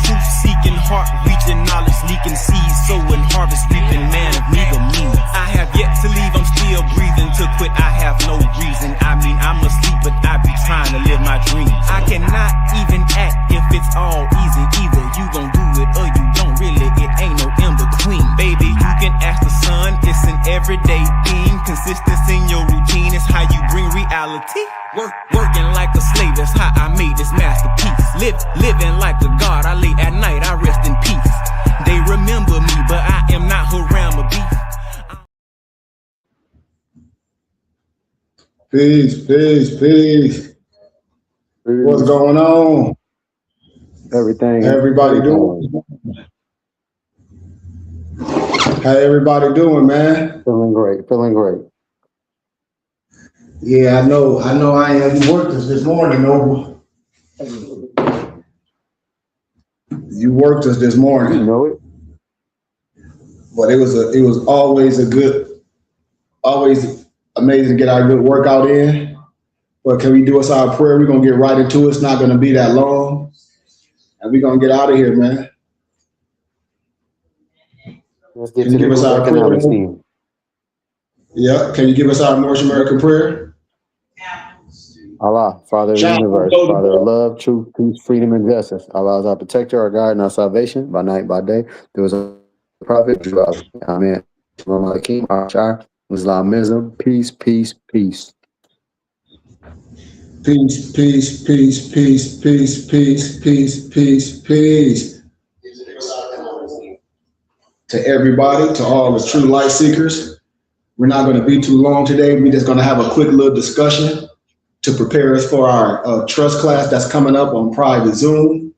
truth-seeking, heart-reaching, knowledge-leaking, seed sowing, harvest reaping, man of meager means. I have yet to leave, I'm still breathing. To quit, I have no reason. I mean, I'm asleep, but I be trying to live my dream. I cannot even act if it's all easy. Either you gon' do it or you don't. Really, it ain't no in between. Baby, you can ask the sun. It's an everyday thing. Consistency in your routine is how you bring reality. Working like a slave, that's how I made this masterpiece. Living like a god, I lay at night, I rest in peace. They remember me, but I am not Haram Beef. Peace. What's going on? Everything. How everybody doing? How everybody doing, man? Feeling great. Yeah, I know I am. You worked us this morning, Noble. You worked us this morning. You know it. But it was always amazing to get our good workout in. But can we do us our prayer? We're gonna get right into it. It's not gonna be that long. And we're gonna get out of here, man. Let's get to give us our prayer. Yeah, can you give us our North American prayer? Allah, Father of the universe, Father of love, truth, peace, freedom, and justice. Allah is our protector, our guide, and our salvation by night, by day. There was a prophet, Amen. Islamism, peace. Peace. To everybody, to all the true light seekers, we're not going to be too long today. We're just going to have a quick little discussion to prepare us for our trust class that's coming up on private Zoom.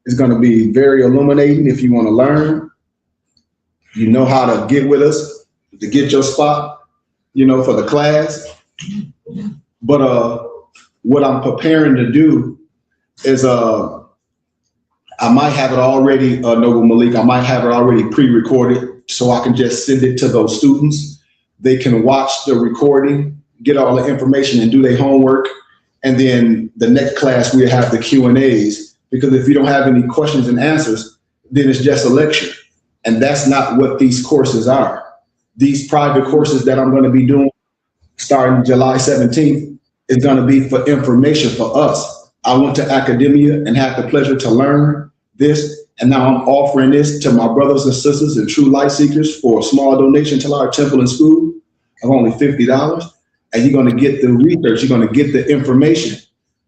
It's going to be very illuminating if you want to learn. You know how to get with us, to get your spot, for the class. But what I'm preparing to do is I might have it already, Noble Malik, I might have it already pre-recorded so I can just send it to those students. They can watch the recording, get all the information and do their homework. And then the next class, we'll have the Q&As, because if you don't have any questions and answers, then it's just a lecture. And that's not what these courses are. These private courses that I'm going to be doing starting July 17th is going to be for information for us. I went to academia and had the pleasure to learn this. And now I'm offering this to my brothers and sisters and true light seekers for a small donation to our temple and school of only $50. And you're going to get the research, you're going to get the information.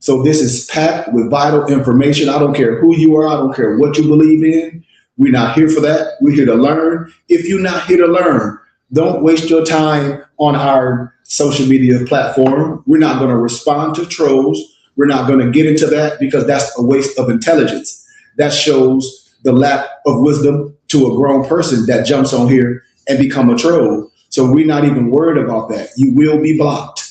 So this is packed with vital information. I don't care who you are. I don't care what you believe in. We're not here for that. We're here to learn. If you're not here to learn, don't waste your time on our social media platform. We're not going to respond to trolls. We're not going to get into that because that's a waste of intelligence. That shows the lack of wisdom to a grown person that jumps on here and become a troll. So we're not even worried about that. You will be blocked.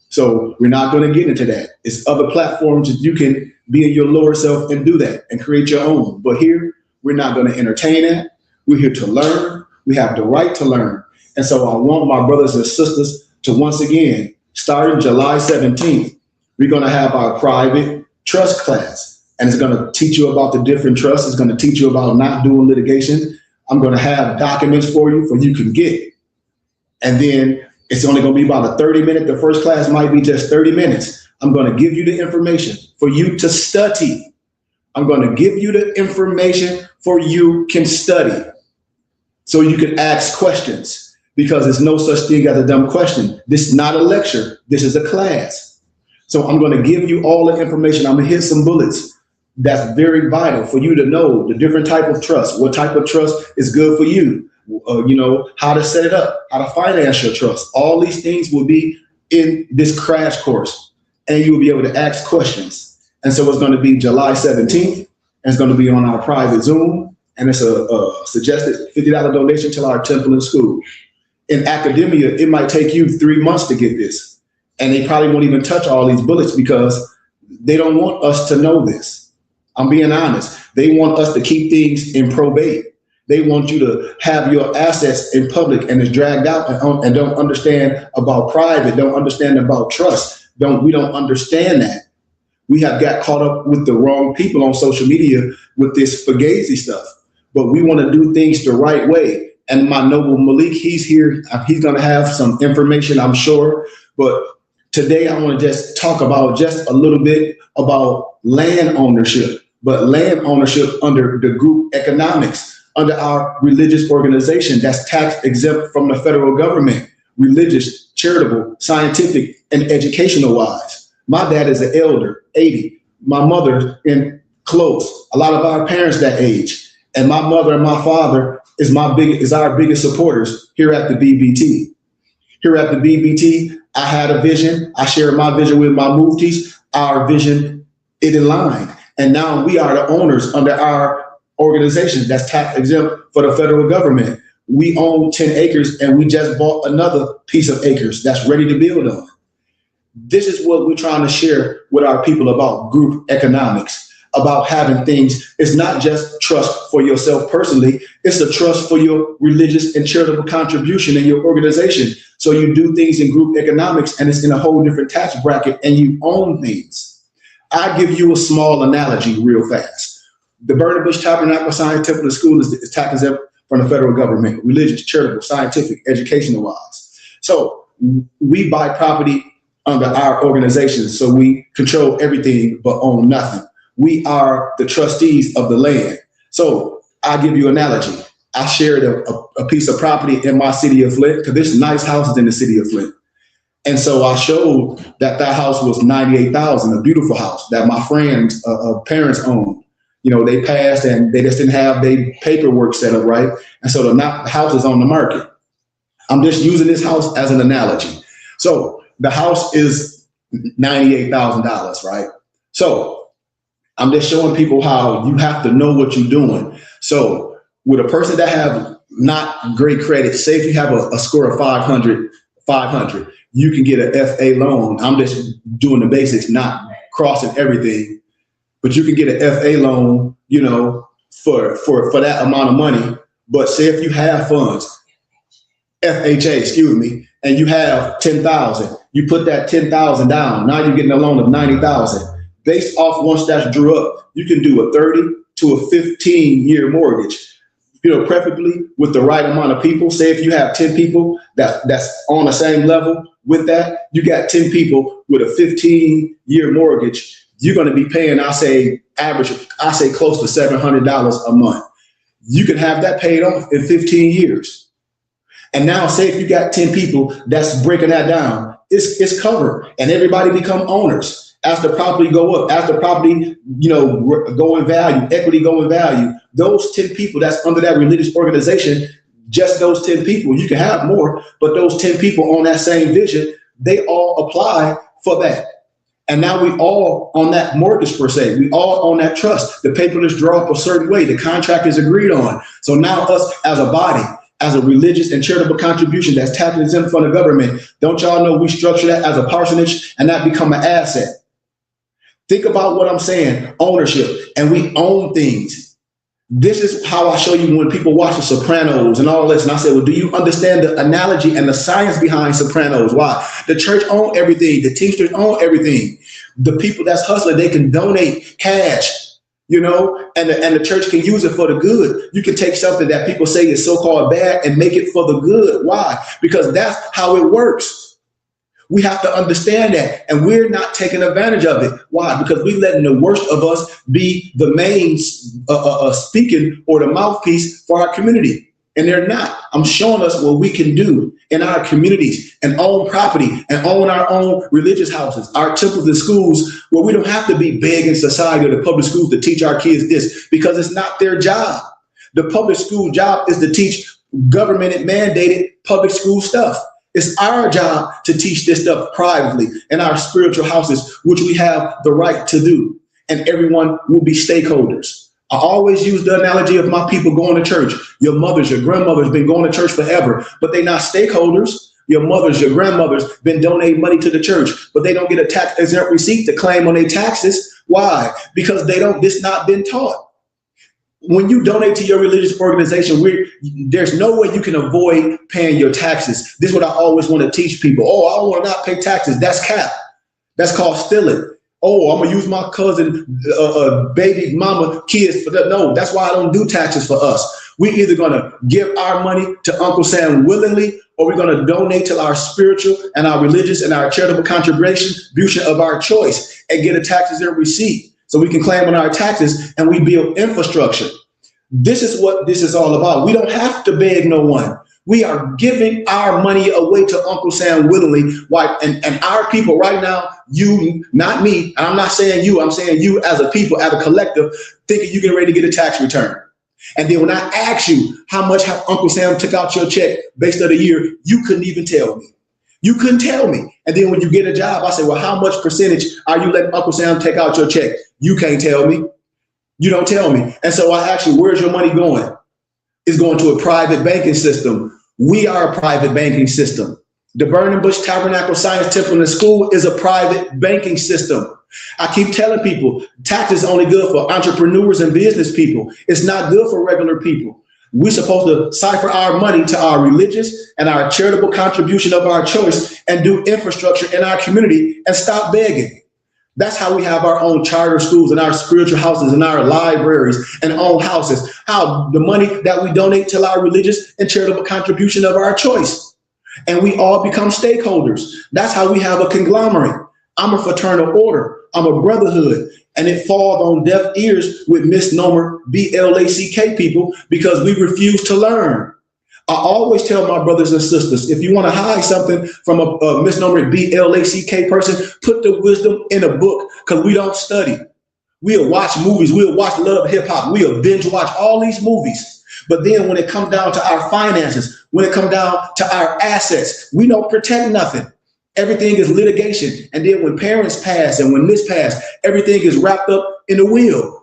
So we're not going to get into that. It's other platforms that you can be in your lower self and do that and create your own. But here, we're not going to entertain it. We're here to learn. We have the right to learn. And so I want my brothers and sisters to once again, starting July 17th, we're going to have our private trust class. And it's going to teach you about the different trusts. It's going to teach you about not doing litigation. I'm going to have documents for you can get. And then it's only going to be about a 30-minute. The first class might be just 30 minutes. I'm going to give you the information for you to study. I'm going to give you the information for you can study so you can ask questions, because there's no such thing as a dumb question. This is not a lecture. This is a class. So I'm going to give you all the information. I'm going to hit some bullets. That's very vital for you to know the different type of trust, what type of trust is good for you. How to set it up, how to finance your trust. All these things will be in this crash course, and you will be able to ask questions. And so it's going to be July 17th, and it's going to be on our private Zoom, and it's a suggested $50 donation to our temple and school. In academia, it might take you 3 months to get this, and they probably won't even touch all these bullets because they don't want us to know this. I'm being honest. They want us to keep things in probate. They want you to have your assets in public and it's dragged out and don't understand about private, don't understand about trust. We don't understand that. We have got caught up with the wrong people on social media with this fugazi stuff. But we want to do things the right way. And my noble Malik, he's here. He's going to have some information, I'm sure. But today I want to just talk about just a little bit about land ownership, but land ownership under the group economics, under our religious organization that's tax exempt from the federal government, religious, charitable, scientific, and educational wise. My dad is an elder, 80. My mother in close. A lot of our parents that age. And my mother and my father is our biggest supporters here at the BBT. Here at the BBT, I had a vision. I shared my vision with my muftis. Our vision, it aligned. And now we are the owners under our organization that's tax exempt for the federal government. We own 10 acres and we just bought another piece of acres that's ready to build on. This is what we're trying to share with our people about group economics, about having things. It's not just trust for yourself personally, it's a trust for your religious and charitable contribution in your organization. So you do things in group economics and it's in a whole different tax bracket and you own things. I give you a small analogy real fast. The Burning Bush Tabernacle Science Temple School is tax exempt from the federal government, religious, charitable, scientific, educational wise. So we buy property under our organization. So we control everything but own nothing. We are the trustees of the land. So I'll give you an analogy. I shared a piece of property in my city of Flint because there's nice houses in the city of Flint. And so I showed that house was $98,000, a beautiful house that my friends' parents owned. You know, they passed and they just didn't have their paperwork set up right. And so the house is on the market. I'm just using this house as an analogy. So the house is $98,000, right? So I'm just showing people how you have to know what you're doing. So with a person that have not great credit, say if you have a score of 500, you can get an FA loan. I'm just doing the basics, not crossing everything. But you can get an FA loan, you know, for that amount of money. But say if you have funds, FHA, excuse me, and you have 10,000, you put that 10,000 down. Now you're getting a loan of 90,000. Based off once that's drew up, you can do a 30 to a 15-year mortgage. You know, preferably with the right amount of people. Say if you have 10 people that's on the same level with that, you got 10 people with a 15-year mortgage. You're going to be paying, I say close to $700 a month. You can have that paid off in 15 years. And now say if you got 10 people that's breaking that down, it's covered and everybody become owners. As the property go up, as the property, you know, go in value, equity go in value, those 10 people that's under that religious organization, just those 10 people, you can have more, but those 10 people on that same vision, they all apply for that. And now we all on that mortgage per se, we all on that trust. The paper is drawn up a certain way, the contract is agreed on. So now us as a body, as a religious and charitable contribution that's tax exempt from the government, don't y'all know we structure that as a parsonage and that become an asset? Think about what I'm saying, ownership, and we own things. This is how I show you when people watch The Sopranos and all this. And I say, well, do you understand the analogy and the science behind Sopranos? Why? The church own everything. The teachers own everything. The people that's hustling, they can donate cash, you know, and the church can use it for the good. You can take something that people say is so-called bad and make it for the good. Why? Because that's how it works. We have to understand that, and we're not taking advantage of it. Why? Because we're letting the worst of us be the main speaking or the mouthpiece for our community, and they're not. I'm showing us what we can do in our communities and own property and own our own religious houses, our temples and schools, where we don't have to be begging society or the public schools to teach our kids this, because it's not their job. The public school job is to teach government mandated public school stuff. It's our job to teach this stuff privately in our spiritual houses, which we have the right to do. And everyone will be stakeholders. I always use the analogy of my people going to church. Your mothers, your grandmothers been going to church forever, but they're not stakeholders. Your mothers, your grandmothers been donating money to the church, but they don't get a tax exempt receipt to claim on their taxes. Why? Because this not been taught. When you donate to your religious organization, there's no way you can avoid paying your taxes. This is what I always want to teach people. Oh, I will not pay taxes. That's cap. That's called stealing. Oh, I'm gonna use my cousin, baby mama kids for that. No, that's why I don't do taxes for us. We're either gonna give our money to Uncle Sam willingly, or we're gonna donate to our spiritual and our religious and our charitable contribution of our choice and get a taxes and receipt so we can claim on our taxes and we build infrastructure. This is what this is all about. We don't have to beg no one. We are giving our money away to Uncle Sam willingly. Why? And our people right now, you, not me, and I'm not saying you, I'm saying you as a people, as a collective, thinking you're getting ready to get a tax return. And then when I ask you how much Uncle Sam took out your check based on the year, you couldn't even tell me. You couldn't tell me. And then when you get a job, I say, well, how much percentage are you letting Uncle Sam take out your check? You can't tell me. You don't tell me. And so I ask you, where's your money going? It's going to a private banking system. We are a private banking system. The Burning Bush Tabernacle Science Temple and School is a private banking system. I keep telling people, tax is only good for entrepreneurs and business people. It's not good for regular people. We're supposed to cipher our money to our religious and our charitable contribution of our choice and do infrastructure in our community and stop begging. That's how we have our own charter schools and our spiritual houses and our libraries and own houses. How the money that we donate to our religious and charitable contribution of our choice. And we all become stakeholders. That's how we have a conglomerate. I'm a fraternal order. I'm a brotherhood. And it falls on deaf ears with misnomer BLACK people because we refuse to learn. I always tell my brothers and sisters, if you want to hide something from a misnomer BLACK person, put the wisdom in a book, because we don't study. We'll watch movies. We'll watch Love Hip Hop. We'll binge watch all these movies. But then when it comes down to our finances, when it comes down to our assets, we don't protect nothing. Everything is litigation. And then when parents pass and when this pass, everything is wrapped up in a will.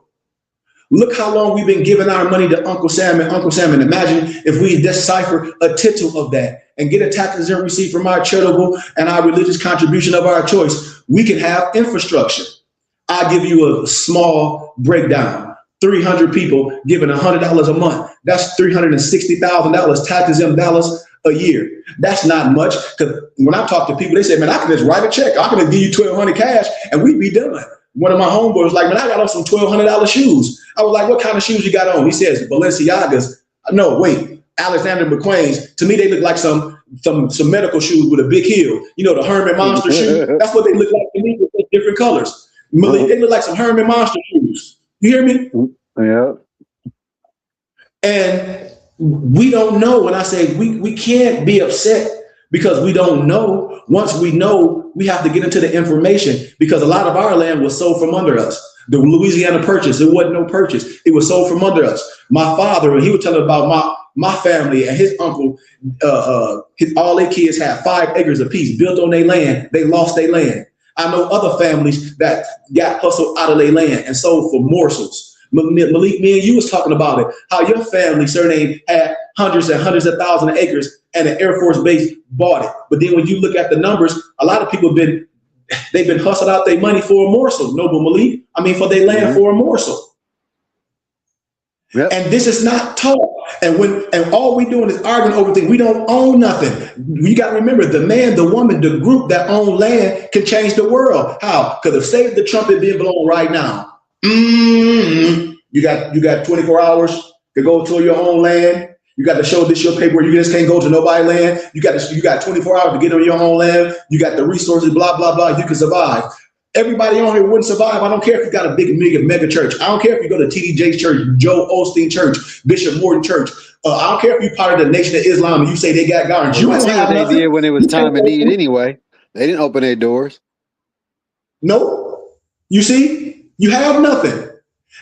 Look how long we've been giving our money to Uncle Sam and Uncle Sam. And imagine if we decipher a tittle of that and get a taxes and receipt from our charitable and our religious contribution of our choice, we can have infrastructure. I'll give you a small breakdown. 300 people giving $100 a month. That's $360,000 taxes in dollars a year. That's not much, because when I talk to people, they say, man, I can just write a check. I can just give you $1,200 cash and we'd be done. One of my homeboys was like, man, I got on some $1,200 shoes. I was like, what kind of shoes you got on? He says, Balenciagas. No, wait, Alexander McQueen's. To me, they look like some medical shoes with a big heel. You know, the Herman Monster shoes. That's what they look like to me, with different colors. They look like some Herman Monster shoes. You hear me? Yeah. And we don't know. When I say we can't be upset because we don't know. Once we know, we have to get into the information, because a lot of our land was sold from under us. The Louisiana Purchase, it wasn't no purchase. It was sold from under us. My father, and he would tell me about my family and his uncle, all their kids had 5 acres apiece built on their land. They lost their land. I know other families that got hustled out of their land and sold for morsels. Malik, me and you was talking about it, how your family surname had hundreds and hundreds of thousands of acres and an Air Force base bought it. But then when you look at the numbers, a lot of people they've been hustled out their money for a morsel, Noble Malik. I mean, for their land for a morsel. Yep. And this is not taught. And all we doing is arguing over things. We don't own nothing. You got to remember, the man, the woman, the group that own land can change the world. How? Because if say the trumpet being blown right now, you got 24 hours to go to your own land. You got to show this your paper. You just can't go to nobody's land. You got 24 hours to get on your own land. You got the resources, blah, blah, blah. You can survive. Everybody on here wouldn't survive. I don't care if you got a big mega church. I don't care if you go to TD Jakes Church, Joe Osteen Church, Bishop Morton Church. I don't care if you're part of the Nation of Islam and you say they got gardens. You that's what they did when it was time of need anyway. They didn't open their doors. No. You see, you have nothing.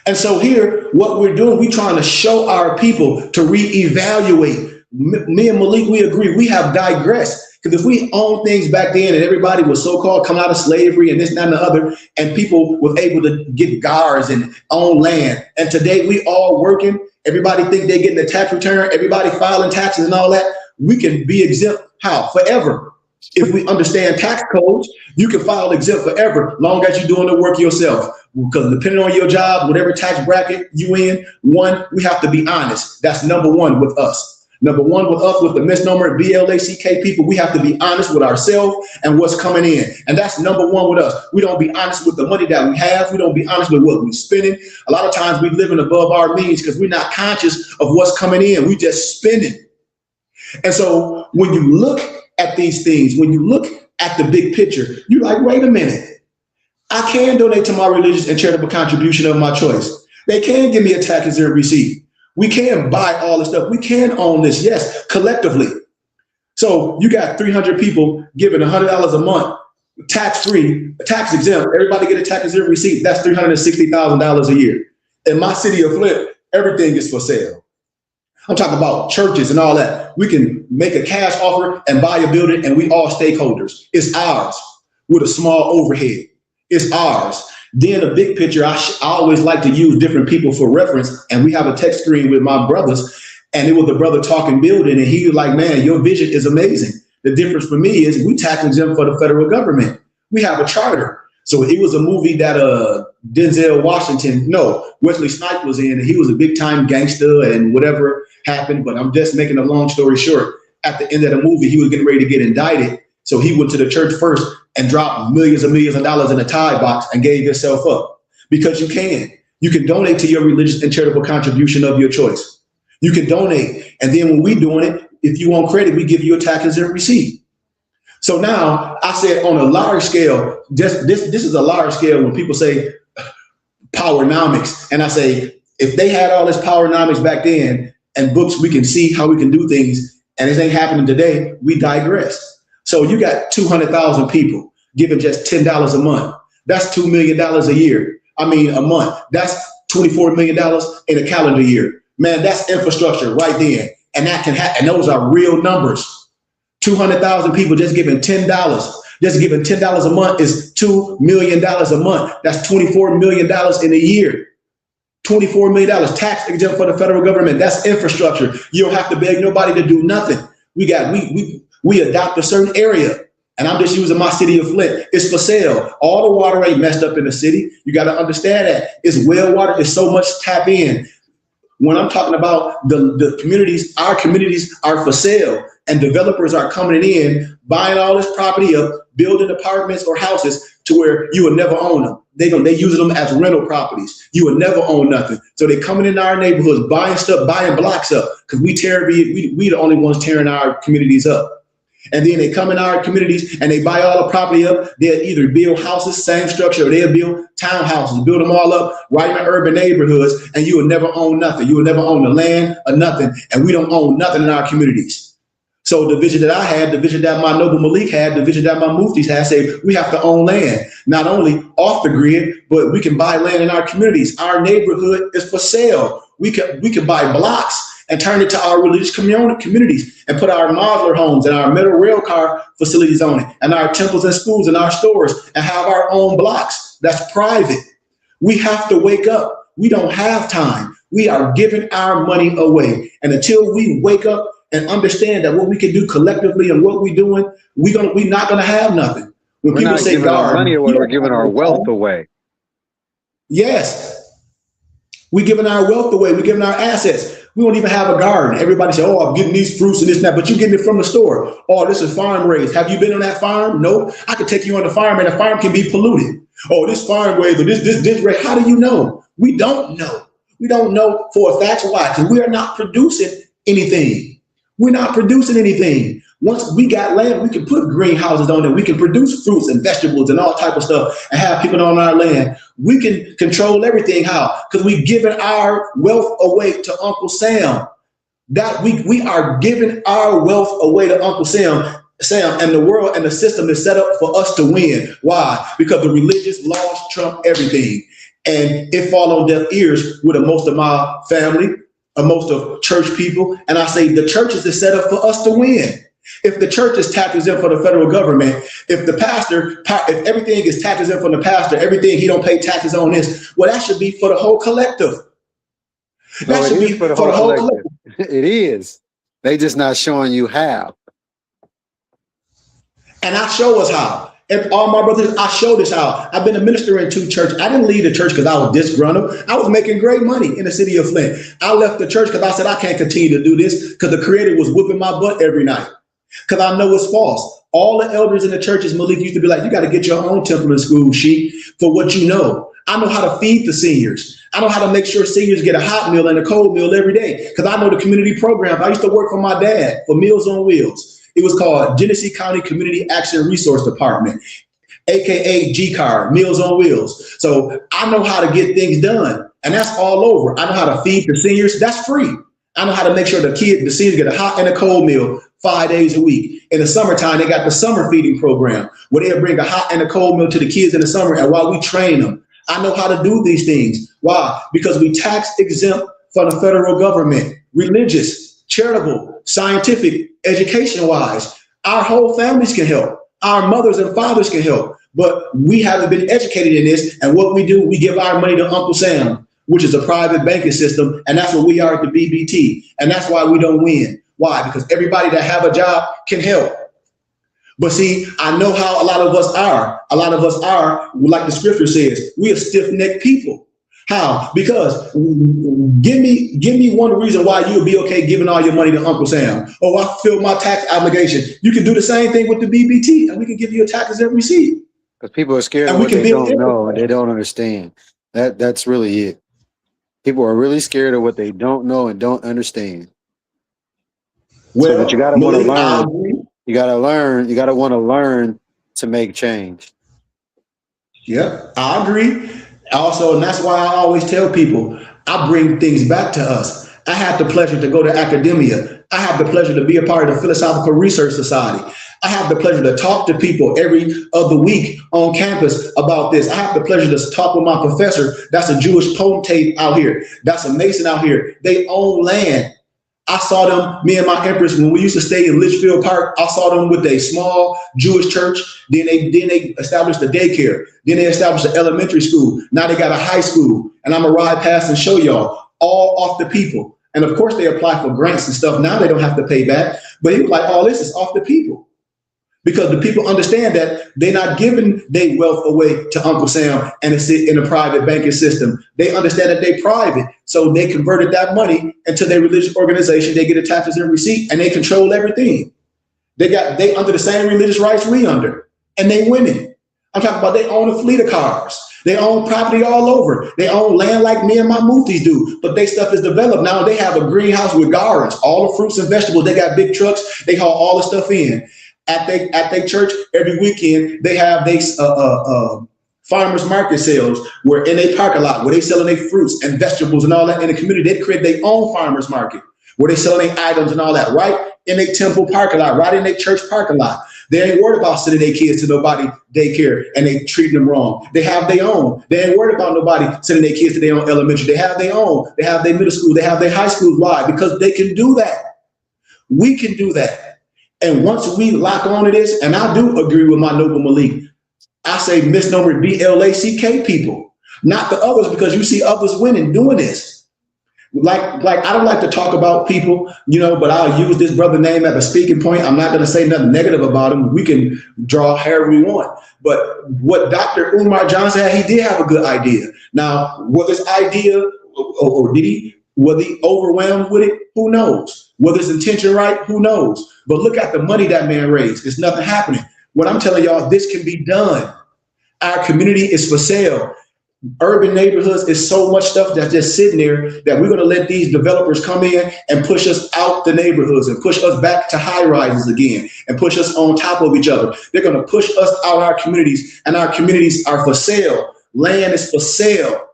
And so here, what we're doing, we're trying to show our people to reevaluate. Me and Malik, we agree. We have digressed. Because if we own things back then and everybody was so-called come out of slavery and this, that, and the other, and people was able to get guards and own land. And today we all working. Everybody think they're getting a tax return. Everybody filing taxes and all that. We can be exempt. How? Forever. If we understand tax codes, you can file exempt forever, long as you're doing the work yourself. Because depending on your job, whatever tax bracket you in, we have to be honest. That's number one with us. Number one with us, with the misnomer BLACK people, we have to be honest with ourselves and what's coming in. And that's number one with us. We don't be honest with the money that we have. We don't be honest with what we're spending. A lot of times we living above our means because we're not conscious of what's coming in. We just spending. And so when you look at these things, when you look at the big picture, you're like, wait a minute. I can donate to my religious and charitable contribution of my choice. They can give me a tax-exempt receipt. We can buy all this stuff. We can own this, yes, collectively. So you got 300 people giving $100 a month, tax-free, tax-exempt. Everybody get a tax-exempt receipt. That's $360,000 a year. In my city of Flint, everything is for sale. I'm talking about churches and all that. We can make a cash offer and buy a building, and we all stakeholders. It's ours with a small overhead. It's ours. Then the big picture, I always like to use different people for reference. And we have a text screen with my brothers, and it was the brother talking building, and he was like, man, your vision is amazing. The difference for me is we tax exempt for the federal government. We have a charter. So it was a movie that Wesley Snipes was in, and he was a big time gangster and whatever happened. But I'm just making a long story short. At the end of the movie, he was getting ready to get indicted. So he went to the church first and dropped millions and millions of dollars in a tithe box and gave himself up. Because you can donate to your religious and charitable contribution of your choice. You can donate. And then when we doing it, if you want credit, we give you a tax-exempt receipt. So now I said on a large scale, this is a large scale when people say powernomics. And I say, if they had all this powernomics back then and books, we can see how we can do things. And it ain't happening today. We digress. So you got 200,000 people giving just $10 a month. That's $2 million a year. A month. That's $24 million in a calendar year. Man, that's infrastructure right there. And that can happen. And those are real numbers. 200,000 people just giving $10. Just giving $10 a month is $2 million a month. That's $24 million in a year. $24 million tax exempt for the federal government. That's infrastructure. You don't have to beg nobody to do nothing. We adopt a certain area, and I'm just using my city of Flint. It's for sale. All the water ain't messed up in the city. You got to understand that. It's well water. It's so much tap in. When I'm talking about the communities, our communities are for sale, and developers are coming in, buying all this property up, building apartments or houses to where you will never own them. They use them as rental properties. You will never own nothing. So they coming in our neighborhoods, buying stuff, buying blocks up, because we the only ones tearing our communities up. And then they come in our communities and they buy all the property up. They'll either build houses, same structure, or they'll build townhouses, build them all up right in the urban neighborhoods, and you will never own nothing. You will never own the land or nothing. And we don't own nothing in our communities. So the vision that I had, the vision that my Noble Malik had, the vision that my Muftis had, say we have to own land, not only off the grid, but we can buy land in our communities. Our neighborhood is for sale. We can buy blocks and turn it to our religious communities and put our modular homes and our metal rail car facilities on it, and our temples and schools and our stores, and have our own blocks. That's private. We have to wake up. We don't have time. We are giving our money away. And until we wake up and understand that what we can do collectively and what we're doing, we're not gonna have nothing. When we're people say giving our money away, we're giving our wealth away. Yes. We're giving our wealth away. We're giving our assets. We don't even have a garden. Everybody say, oh, I'm getting these fruits and this and that, but you're getting it from the store. Oh, this is farm raised. Have you been on that farm? No. I could take you on the farm, and the farm can be polluted. Oh, this farm raised or this raised. How do you know? We don't know. We don't know for a fact. Why? Because we are not producing anything. We're not producing anything. Once we got land, we can put greenhouses on it. We can produce fruits and vegetables and all type of stuff and have people on our land. We can control everything. How? Because we're giving our wealth away to Uncle Sam. That we are giving our wealth away to Uncle Sam, and the world and the system is set up for us to win. Why? Because the religious laws trump everything. And it fall on deaf ears with most of my family, most of church people. And I say the churches is set up for us to win. If the church is tax exempt for the federal government, if everything is tax exempt from the pastor, everything he don't pay taxes on this, well, that should be for the whole collective. That should be for the whole collective. It is. They just not showing you how. And I show us how. And all my brothers, I show this how. I've been a minister in 2 churches. I didn't leave the church because I was disgruntled. I was making great money in the city of Flint. I left the church because I said I can't continue to do this because the Creator was whipping my butt every night. Because I know it's false. All the elders in the churches, Malik, used to be like, you got to get your own temple and school, sheep, for what you know. I know how to feed the seniors. I know how to make sure seniors get a hot meal and a cold meal every day because I know the community programs. I used to work for my dad for Meals on Wheels. It was called Genesee County Community Action Resource Department, AKA GCAR, Meals on Wheels. So I know how to get things done, and that's all over. I know how to feed the seniors. That's free. I know how to make sure the seniors get a hot and a cold meal 5 days a week. In the summertime, they got the summer feeding program where they'll bring a hot and a cold meal to the kids in the summer, and while we train them. I know how to do these things. Why? Because we tax exempt from the federal government, religious, charitable, scientific, education-wise. Our whole families can help. Our mothers and fathers can help. But we haven't been educated in this. And what we do, we give our money to Uncle Sam, which is a private banking system. And that's what we are at the BBT. And that's why we don't win. Why? Because everybody that have a job can help. But see, I know how a lot of us are. A lot of us are, like the scripture says, we are stiff-necked people. How? Because give me one reason why you would be okay giving all your money to Uncle Sam. Oh, I feel my tax obligation. You can do the same thing with the BBT, and we can give you a tax exempt receipt. Because people are scared of what they don't know and they don't understand. That's really it. People are really scared of what they don't know and don't understand. Well, so, but you gotta want to learn. You gotta learn. You gotta want to learn to make change. Yeah, I agree. Also, and that's why I always tell people, I bring things back to us. I have the pleasure to go to academia. I have the pleasure to be a part of the Philosophical Research Society. I have the pleasure to talk to people every other week on campus about this. I have the pleasure to talk with my professor. That's a Jewish potentate out here. That's a Mason out here. They own land. I saw them, me and my empress, when we used to stay in Litchfield Park, I saw them with a small Jewish church. Then they established a daycare. Then they established an elementary school. Now they got a high school. And I'm going to ride past and show y'all, all off the people. And of course they apply for grants and stuff. Now they don't have to pay back. But he was like, all this is off the people. Because the people understand that they're not giving their wealth away to Uncle Sam and to sit in a private banking system. They understand that they're private. So they converted that money into their religious organization. They get a tax exempt receipt and they control everything. They under the same religious rights we under, and they winning. I'm talking about they own a fleet of cars. They own property all over. They own land like me and my Muftis do, but their stuff is developed. Now they have a greenhouse with gardens, all the fruits and vegetables. They got big trucks. They haul all the stuff in. At their church every weekend, they have farmers market sales where in a parking lot where they selling their fruits and vegetables and all that in the community. They create their own farmers market where they selling their items and all that right in their temple parking lot, right in their church parking lot. They ain't worried about sending their kids to nobody daycare and they treat them wrong. They have their own. They ain't worried about nobody sending their kids to their own elementary. They have their own. They have their middle school. They have their high school. Why? Because they can do that. We can do that. And once we lock on to this, and I do agree with my noble Malik, I say misnomer BLACK people, not the others, because you see others winning doing this. Like I don't like to talk about people, but I'll use this brother name as a speaking point. I'm not going to say nothing negative about him. We can draw however we want. But what Dr. Umar Johnson had, he did have a good idea. Now, was this idea, or was he overwhelmed with it? Who knows? Whether his intention right, who knows? But look at the money that man raised. It's nothing happening. What I'm telling y'all, this can be done. Our community is for sale. Urban neighborhoods is so much stuff that's just sitting there that we're going to let these developers come in and push us out the neighborhoods and push us back to high rises again and push us on top of each other. They're going to push us out of our communities, and our communities are for sale. Land is for sale.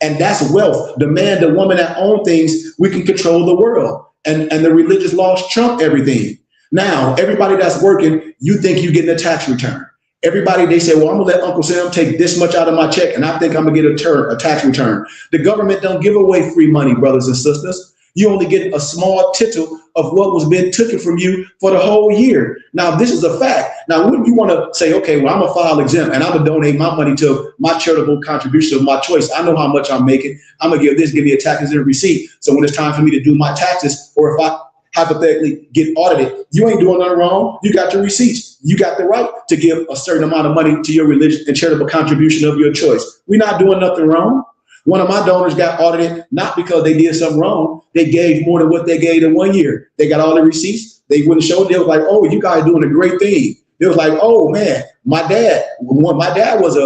And that's wealth. The man, the woman that own things, we can control the world. And the religious laws trump everything. Now, everybody that's working, you think you're getting a tax return. Everybody, they say, well, I'm going to let Uncle Sam take this much out of my check, and I think I'm going to get a tax return. The government don't give away free money, brothers and sisters. You only get a small tittle of what was being taken from you for the whole year. Now, this is a fact. Now, wouldn't you want to say, okay, well, I'm going to file exempt and I'm going to donate my money to my charitable contribution of my choice. I know how much I'm making. I'm going to give me a tax exempt receipt. So when it's time for me to do my taxes, or hypothetically get audited, you ain't doing nothing wrong. You got your receipts. You got the right to give a certain amount of money to your religious and charitable contribution of your choice. We're not doing nothing wrong. One of my donors got audited, not because they did something wrong. They gave more than what they gave in 1 year. They got all the receipts. They wouldn't show it. They was like, oh, you guys doing a great thing. They was like, oh man, my dad was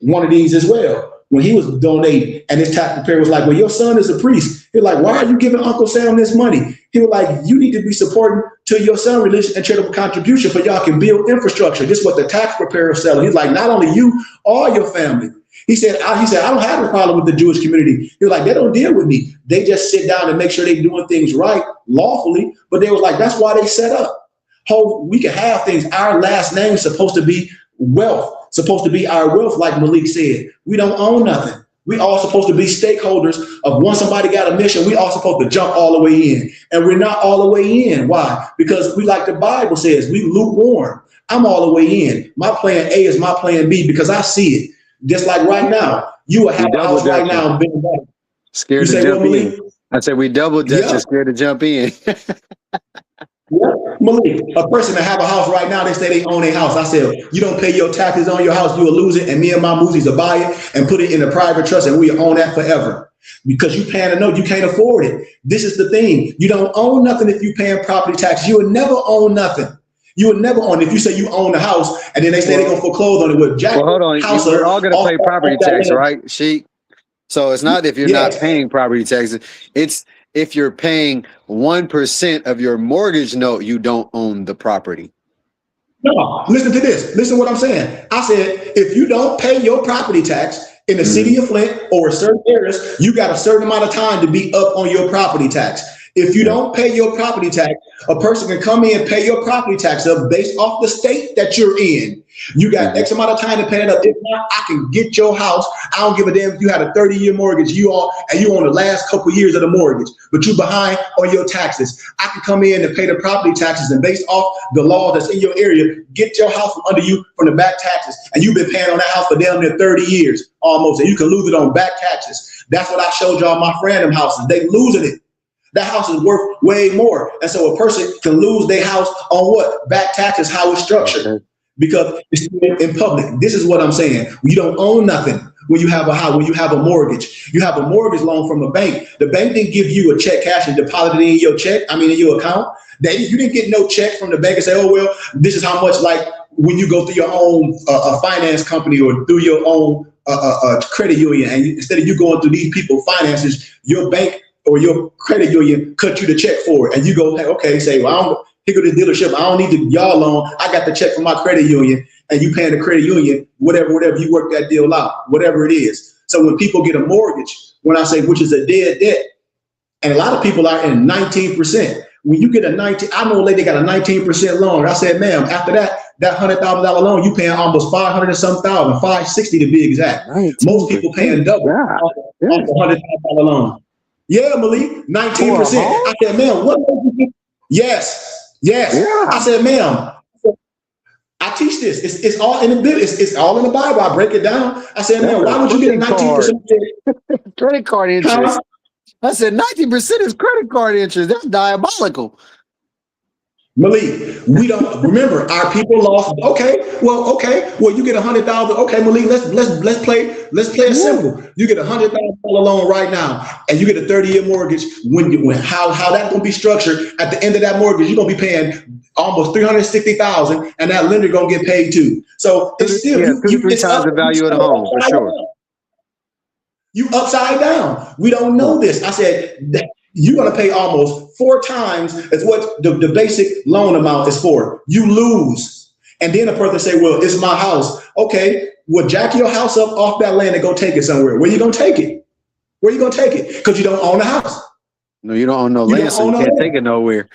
one of these as well. When he was donating, and his tax preparer was like, well, your son is a priest. He was like, why are you giving Uncle Sam this money? He was like, you need to be supporting to your son religious and charitable contribution for y'all can build infrastructure. This is what the tax preparer is selling. He's like, not only you, all your family. He said, I don't have a problem with the Jewish community. He was like, they don't deal with me. They just sit down and make sure they're doing things right, lawfully. But they was like, that's why they set up. We can have things. Our last name is supposed to be wealth. Supposed to be our wealth, like Malik said. We don't own nothing. We all supposed to be stakeholders of when somebody got a mission, we all supposed to jump all the way in. And we're not all the way in. Why? Because we, like the Bible says, we lukewarm. I'm all the way in. My plan A is my plan B because I see it. Just like right now, you will have a house right now. Scared to jump in. I said we double dutch. You're scared to jump in. Yeah, Malik, a person that have a house right now, they say they own a house. I said, you don't pay your taxes on your house, you will lose it, and me and my movies will buy it and put it in a private trust, and we'll own that forever. Because you paying a note, you can't afford it. This is the thing. You don't own nothing if you paying property tax. You will never own nothing. You would never own. If you say you own the house, and then they say they're gonna foreclose on it with Jack. Well, hold on. We're all gonna pay property tax, right? So it's not if you're not paying property taxes. It's if you're paying 1% of your mortgage note, you don't own the property. No, listen to this. Listen to what I'm saying. I said, if you don't pay your property tax in the city of Flint or certain areas, you got a certain amount of time to be up on your property tax. If you don't pay your property tax, a person can come in and pay your property tax up based off the state that you're in. You got X amount of time to pay it up. If not, I can get your house. I don't give a damn if you had a 30-year mortgage, you own the last couple years of the mortgage, but you behind on your taxes. I can come in and pay the property taxes, and based off the law that's in your area, get your house from under you from the back taxes. And you've been paying on that house for damn near 30 years almost, and you can lose it on back taxes. That's what I showed y'all my friend houses. They losing it. That house is worth way more. And so a person can lose their house on what? Back taxes, how it's structured. Because it's in public. This is what I'm saying. You don't own nothing when you have a house, when you have a mortgage. You have a mortgage loan from a bank. The bank didn't give you a check cash and deposit it in your in your account. You didn't get no check from the bank and say, oh, well, this is how much, like when you go through your own finance company or through your own credit union, and instead of you going through these people's finances, your bank or your credit union cut you the check for it. And you go, hey, okay, say, well, here go this dealership. I don't need the y'all loan. I got the check from my credit union, and you paying the credit union, whatever, you work that deal out, whatever it is. So when people get a mortgage, when I say, which is a dead debt, and a lot of people are in 19%. When you get I know a lady got a 19% loan. I said, ma'am, after that $100,000 loan, you paying almost 500 and some thousand, 560 to be exact. 19%. Most people paying double off a $100,000 loan. Yeah, Malik, 19%. I said, ma'am, what? Yes. Yeah. I said, ma'am, I teach this. It's all in the business. It's all in the Bible. I break it down. I said, man, why would you get a 19% credit card interest? I said 19% is credit card interest. That's diabolical. Malik, we don't remember our people lost. Okay. Well, you get $100,000. Okay, Malik, let's play it simple. You get $100,000 loan right now, and you get a 30-year mortgage. When how that's gonna be structured at the end of that mortgage, you're gonna be paying almost $360,000, and that lender gonna get paid too. So it's still three times the value of the home for sure. You upside down. We don't know this. I said that you're going to pay almost 4 times as what the basic loan amount is for. You lose. And then a person say, well, it's my house. Okay, well, jack your house up off that land and go take it somewhere. Where you going to take it? Where you going to take it? Because you don't own a house. No, you don't own no land, so you can't take it nowhere.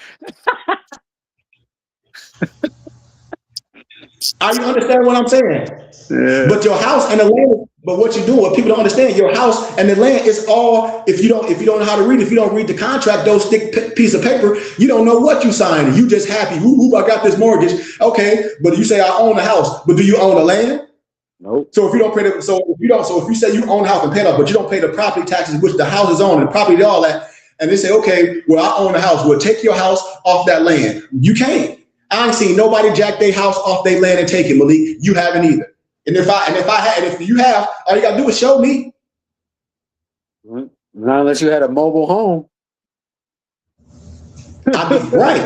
Are you understand what I'm saying? Yeah. But your house and the land, but what you do, what people don't understand, your house and the land is all, if you don't know how to read, if you don't read the contract, those thick piece of paper, you don't know what you signed. You just happy. I got this mortgage. Okay, but you say I own a house, but do you own the land? Nope. So if you don't pay so if you say you own a house and pay it off, but you don't pay the property taxes, which the house is on and the property, all that, and they say, okay, well, I own a house. Well, take your house off that land. You can't. I ain't seen nobody jack their house off their land and take it, Malik. You haven't either. And if you have, all you gotta do is show me. Not unless you had a mobile home. Right.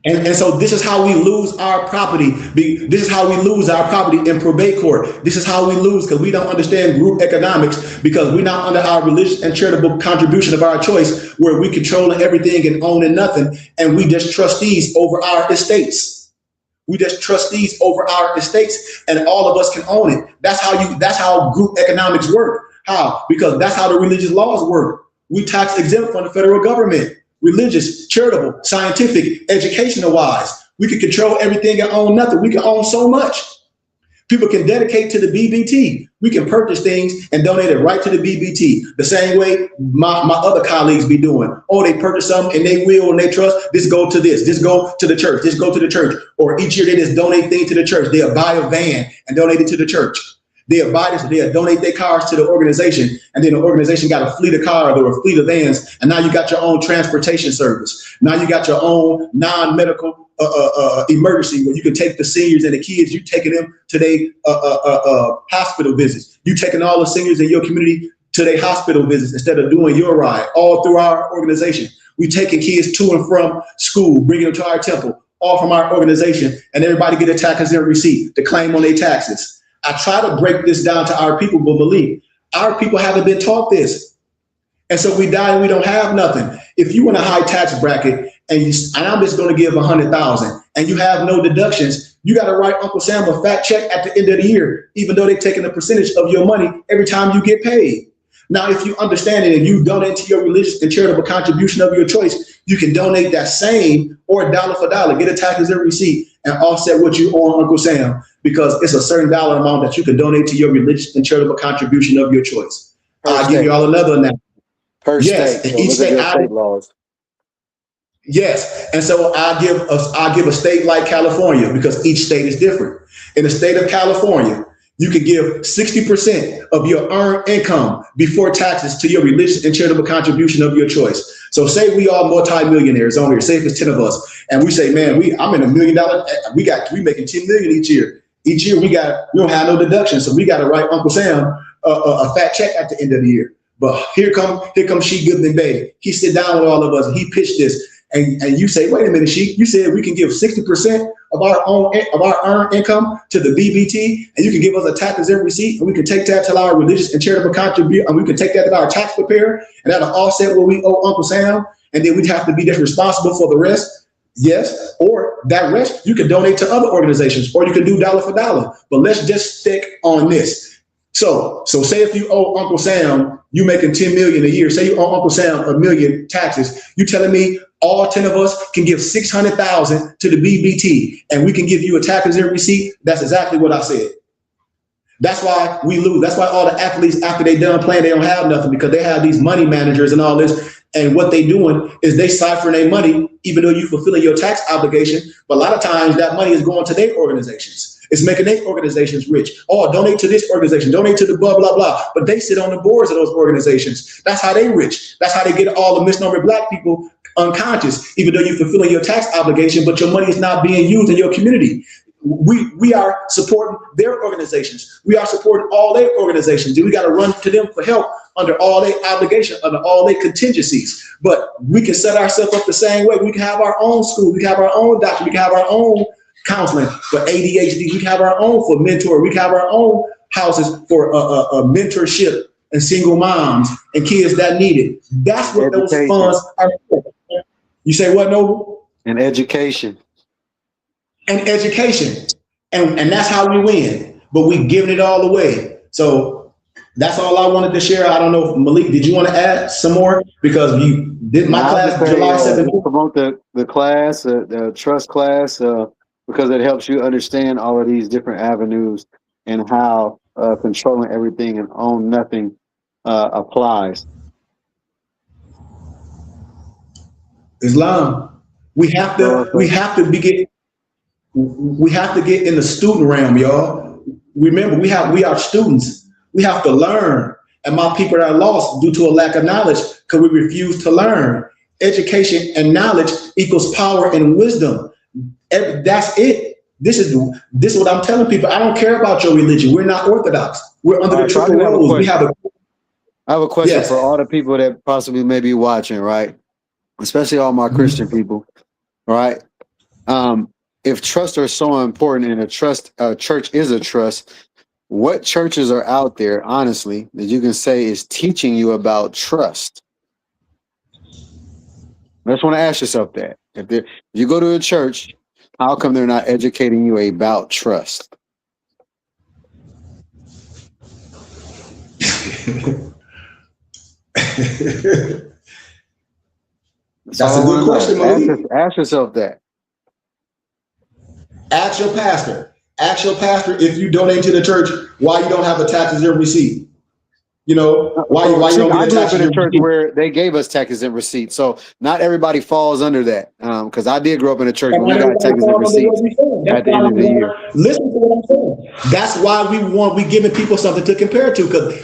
And so this is how we lose our property. This is how we lose our property in probate court. This is how we lose, because we don't understand group economics, because we're not under our religious and charitable contribution of our choice, where we control everything and owning nothing, and we just trustees over our estates. We just trustees over our estates, and all of us can own it. That's how group economics work. How? Because that's how the religious laws work. We tax exempt from the federal government. Religious, charitable, scientific, educational wise. We can control everything and own nothing. We can own so much. People can dedicate to the BBT. We can purchase things and donate it right to the BBT. The same way my other colleagues be doing. Oh, they purchase something and they will and they trust, this go to this go to the church, this go to the church. Or each year they just donate things to the church. They'll buy a van and donate it to the church. They'll buy this, they'll donate their cars to the organization, and then the organization got a fleet of cars or a fleet of vans, and now you got your own transportation service. Now you got your own non-medical emergency where you can take the seniors and the kids, you taking them to their hospital visits. You taking all the seniors in your community to their hospital visits instead of doing your ride, all through our organization. We taking kids to and from school, bringing them to our temple, all from our organization, and everybody get a tax and receipt to claim on their taxes. I try to break this down to our people, but believe our people haven't been taught this. And so we die and we don't have nothing. If you in a high tax bracket and I'm just going to give 100,000 and you have no deductions, you got to write Uncle Sam a fat check at the end of the year, even though they're taking a percentage of your money every time you get paid. Now, if you understand it and you donate to your religious and charitable contribution of your choice, you can donate that same or dollar for dollar, get a tax exempt receipt and offset what you owe Uncle Sam, because it's a certain dollar amount that you can donate to your religious and charitable contribution of your choice. I'll give you all another analogy. Yes, state. Each state laws. Yes, and so I'll give a state like California, because each state is different. In the state of California, you could give 60% of your earned income before taxes to your religious and charitable contribution of your choice. So say we are multi-millionaires on here, say if it's 10 of us, and we say, man, I'm in $1 million, we making 10 million each year. Each year we don't have no deductions, so we got to write Uncle Sam a fat check at the end of the year. But here comes Sheik Goodman Bay. He sit down with all of us and he pitched this. And you say, wait a minute, Sheik, you said we can give 60% of our earned income to the BBT, and you can give us a tax exempt receipt, and we can take that to our religious and charitable contribution, and we can take that to our tax preparer, and that'll offset what we owe Uncle Sam, and then we'd have to be just responsible for the rest. Yes, or that rest you can donate to other organizations, or you can do dollar for dollar. But let's just stick on this. So say if you owe Uncle Sam, you making 10 million a year. Say you owe Uncle Sam $1 million taxes. You telling me all 10 of us can give 600,000 to the BBT, and we can give you a tax exempt receipt? That's exactly what I said. That's why we lose. That's why all the athletes, after they done playing, they don't have nothing, because they have these money managers and all this. And what they doing is they ciphering their money, even though you fulfilling your tax obligation. But a lot of times that money is going to their organizations. It's making their organizations rich. Oh, donate to this organization, donate to the blah, blah, blah. But they sit on the boards of those organizations. That's how they rich. That's how they get all the misnomer Black people unconscious, even though you're fulfilling your tax obligation, but your money is not being used in your community. We are supporting their organizations. We are supporting all their organizations. And we got to run to them for help under all their obligation, under all their contingencies. But we can set ourselves up the same way. We can have our own school. We can have our own doctor. We can have our own counseling for ADHD. We can have our own for mentor. We can have our own houses for a mentorship and single moms and kids that need it. That's what those funds are for. You say what, Noble? And education. And education. And that's how we win. But we giving it all away. So that's all I wanted to share. I don't know if Malik, did you want to add some more? Because you did my class July 7th. Promote the class, the trust class, because it helps you understand all of these different avenues and how controlling everything and own nothing applies. Islam. We have to get in the student realm, y'all. Remember, we are students. We have to learn. and my people are lost due to a lack of knowledge because we refuse to learn. Education and knowledge equals power and wisdom. That's it. This is what I'm telling people. I don't care about your religion. We're not Orthodox. We're under the triple rules. I have a question for all the people that possibly may be watching, right? Especially all my Christian people, right? If trusts are so important and a church is a trust, what churches are out there, honestly, that you can say is teaching you about trust? I just want to ask yourself that. If you go to a church, how come they're not educating you about trust? That's a good question, Malik. Ask yourself that. Ask your pastor. Ask your pastor if you donate to the church, why you don't have a tax-exempt receipt. You know, why you don't get a tax-exempt receipt. I grew up in a church where they gave us tax-exempt receipts, so not everybody falls under that. Because I did grow up in a church where we got tax-exempt receipts at the end of the year. Listen to what I'm saying. That's why we giving people something to compare to, because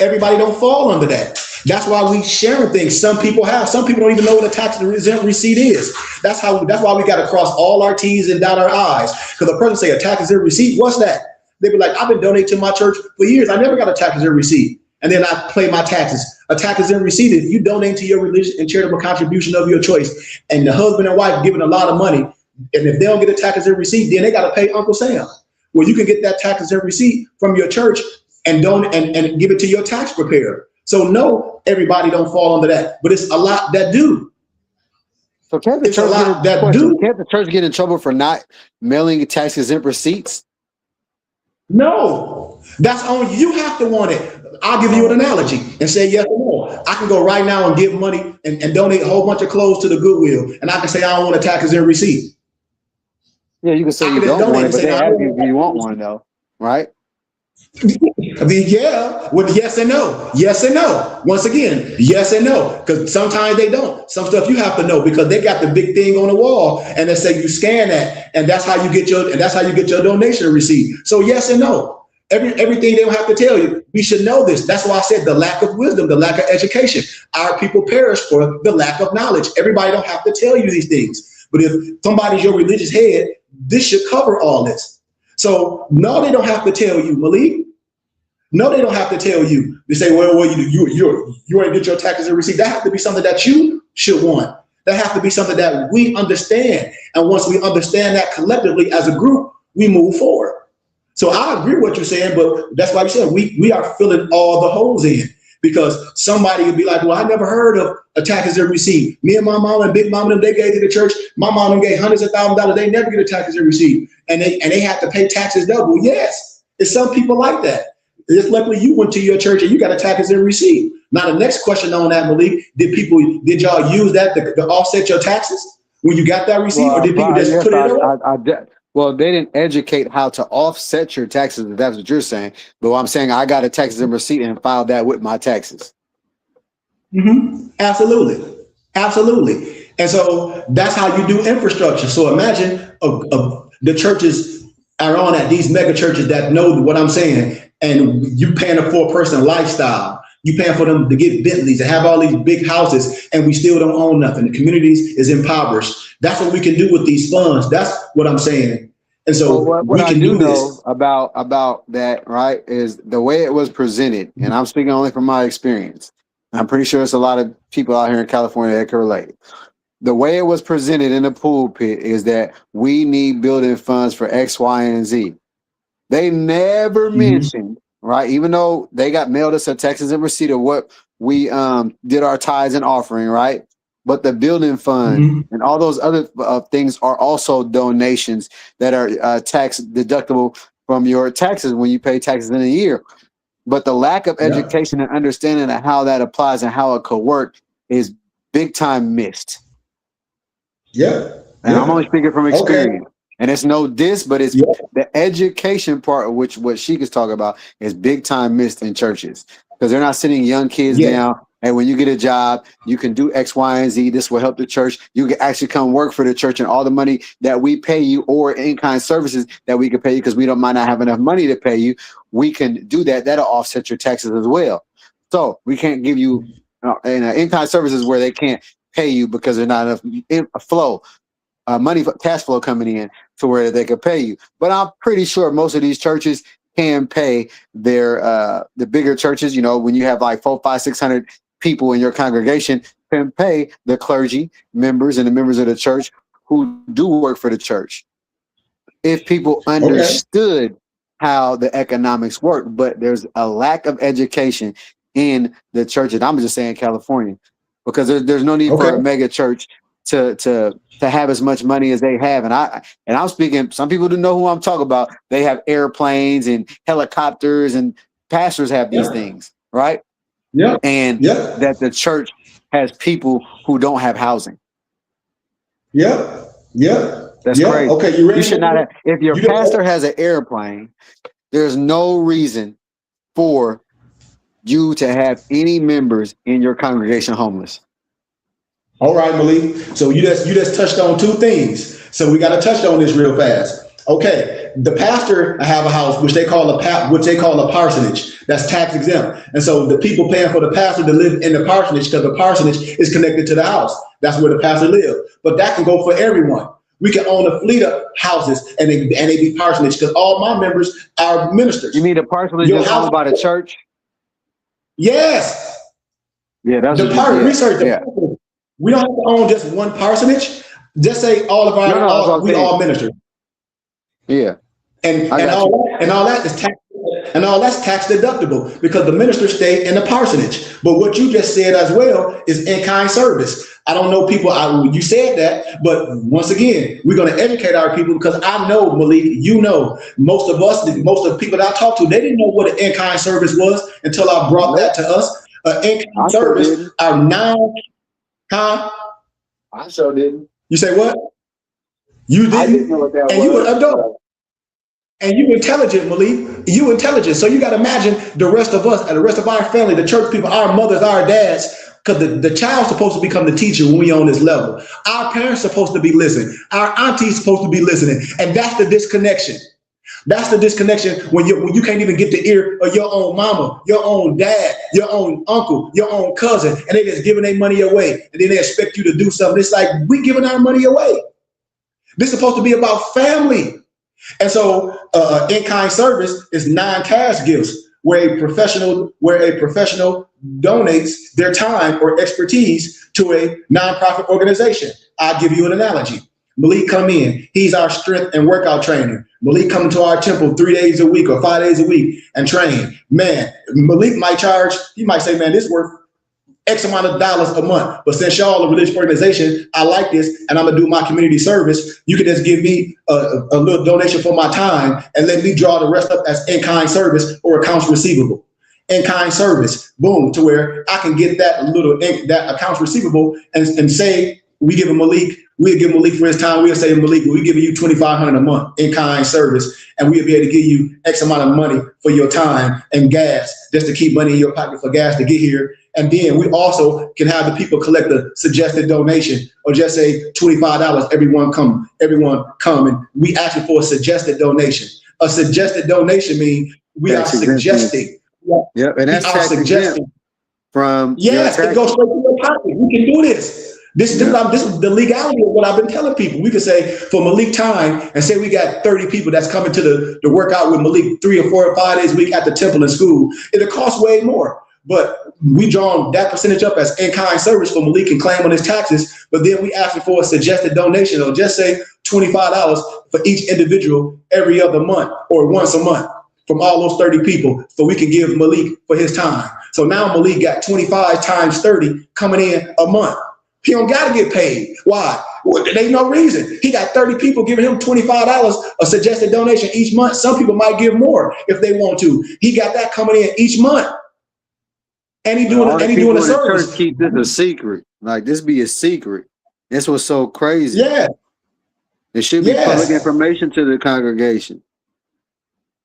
everybody don't fall under that. That's why we sharing things. Some people don't even know what a tax-exempt receipt is. That's why we got to cross all our T's and dot our I's. Because a person say a tax-exempt receipt, what's that? They be like, I've been donating to my church for years. I never got a tax-exempt receipt. And then I pay my taxes. A tax-exempt receipt is you donate to your religious and charitable contribution of your choice. And the husband and wife giving a lot of money. And if they don't get a tax-exempt receipt, then they got to pay Uncle Sam. Well, you can get that tax-exempt receipt from your church and give it to your tax preparer. So no, everybody don't fall under that, but it's a lot that do. So can't the church get in trouble for not mailing tax-exempt receipts? No, that's on you. Have to want it. I'll give you an analogy and say yes or no. I can go right now and give money and donate a whole bunch of clothes to the Goodwill, and I can say I don't want a tax-exempt receipt. Yeah, you can say you don't want it, but they ask you if you want one, though, right? I mean, yeah, with yes and no. Yes and no. Once again, yes and no. Because sometimes they don't. Some stuff you have to know because they got the big thing on the wall and they say you scan that, and that's how you get your donation receipt. So yes and no. Everything they don't have to tell you. We should know this. That's why I said the lack of wisdom, the lack of education. Our people perish for the lack of knowledge. Everybody don't have to tell you these things. But if somebody's your religious head, this should cover all this. So no, they don't have to tell you, Malik. No, they don't have to tell you. They say, well, you ain't get your taxes receipt. That has to be something that you should want. That has to be something that we understand. And once we understand that collectively as a group, we move forward. So I agree with what you're saying, but that's why you said we are filling all the holes in, because somebody would be like, well, I never heard of a tax-exempt receipt. Me and my mom and big mom, they gave to the church. My mom gave hundreds of thousands of dollars. They never get a tax-exempt receipt, and they have to pay taxes double. Yes, it's some people like that. It's luckily you went to your church and you got a tax-exempt receipt. Now the next question on that, Malik, did y'all use that to offset your taxes when you got that receipt, or did people just put it on? Well, they didn't educate how to offset your taxes, if that's what you're saying. But I'm saying I got a tax-exempt receipt and filed that with my taxes. Mm-hmm. Absolutely. Absolutely. And so that's how you do infrastructure. So imagine the churches are on at these mega churches that know what I'm saying, and you paying a 4-person lifestyle. You paying for them to get Bentleys and have all these big houses, and we still don't own nothing. The communities is impoverished. That's what we can do with these funds. That's what I'm saying. And so what I do know about that, right, is the way it was presented, and I'm speaking only from my experience. I'm pretty sure there's a lot of people out here in California that can relate. The way it was presented in the pulpit is that we need building funds for X, Y, and Z. They never mentioned, right, even though they got mailed us a tax-exempt receipt of what we did our tithes and offering, right? But the building fund and all those other things are also donations that are tax deductible from your taxes when you pay taxes in a year. But the lack of education and understanding of how that applies and how it could work is big time missed. Yeah. And I'm only speaking from experience. Okay. And it's no diss, but it's the education part, which what Sheik is talking about, is big time missed in churches because they're not sitting young kids down. And when you get a job, you can do X, Y, and Z. This will help the church. You can actually come work for the church, and all the money that we pay you or in-kind services that we can pay you because we might not have enough money to pay you, we can do that. That'll offset your taxes as well. So we can't give you and in-kind services where they can't pay you because there's not enough flow, money, cash flow coming in to where they could pay you. But I'm pretty sure most of these churches can pay their the bigger churches. You know, when you have like 400, 500, 600 people in your congregation, can pay the clergy members and the members of the church who do work for the church. If people understood how the economics work, but there's a lack of education in the churches. I'm just saying California, because there's no need for a mega church to have as much money as they have. And I'm speaking, some people don't know who I'm talking about. They have airplanes and helicopters, and pastors have these things, right? Yeah. And that the church has people who don't have housing. Yeah. Yeah. That's crazy. Okay, you should not have. If your pastor has an airplane, there's no reason for you to have any members in your congregation homeless. All right, Malik. So you just touched on two things. So we got to touch on this real fast. Okay, the pastor have a house which they call a parsonage. That's tax exempt, and so the people paying for the pastor to live in the parsonage, because the parsonage is connected to the house. That's where the pastor lives. But that can go for everyone. We can own a fleet of houses and they be parsonage, because all my members are ministers. You mean the parsonage is owned by the church? Yes. Yeah, that's research. Yeah. We don't have to own just one parsonage. Just say all of our we all ministers. Yeah. And all that is tax, and all that's tax deductible, because the ministers stay in the parsonage. But what you just said as well is in-kind service. I don't know people, you said that, but once again, we're going to educate our people, because I know, Malik, you know, most of the people that I talked to, they didn't know what an in-kind service was until I brought that to us. In-kind service are I sure didn't. You say what? You didn't? I didn't know what that was. And you an adult. And you intelligent, Malik. You intelligent. So you got to imagine the rest of us and the rest of our family, the church people, our mothers, our dads, because the child's supposed to become the teacher when we on this level. Our parents supposed to be listening. Our auntie's supposed to be listening. And that's the disconnection. That's the disconnection when you can't even get the ear of your own mama, your own dad, your own uncle, your own cousin, and they just giving their money away. And then they expect you to do something. It's like, we giving our money away. This is supposed to be about family. And so in-kind service is non-cash gifts, where a professional donates their time or expertise to a nonprofit organization. I'll give you an analogy. Malik come in, he's our strength and workout trainer. Malik come to our temple 3 days a week or 5 days a week and train. Man, Malik might charge, he might say, man, this worth X amount of dollars a month. But since y'all a religious organization, I like this and I'm gonna do my community service, you can just give me a little donation for my time and let me draw the rest up as in-kind service or accounts receivable. In-kind service, boom, to where I can get that accounts receivable and say, we'll give Malik for his time. We'll say, Malik, we're giving you $2,500 a month in kind service, and we'll be able to give you X amount of money for your time and gas, just to keep money in your pocket for gas to get here. And then we also can have the people collect a suggested donation, or just say $25. Everyone come, and we ask you for a suggested donation. A suggested donation means we are suggesting. Yeah, and that's suggesting from it goes straight to your pocket. We can do this. This is the legality of what I've been telling people. We could say for Malik time, and say we got 30 people that's coming to the workout with Malik 3 or 4 or 5 days a week at the temple and school. It'll cost way more. But we draw that percentage up as in-kind service for Malik and claim on his taxes. But then we ask for a suggested donation, or just say $25 for each individual every other month or once a month from all those 30 people, so we can give Malik for his time. So now Malik got 25 times 30 coming in a month. He don't got to get paid. Why? Well, there ain't no reason. He got 30 people giving him $25 a suggested donation each month. Some people might give more if they want to. He got that coming in each month. And he doing a service. Church keep this a secret. Like, this be a secret. That's what's so crazy. Yeah. It should be public information to the congregation.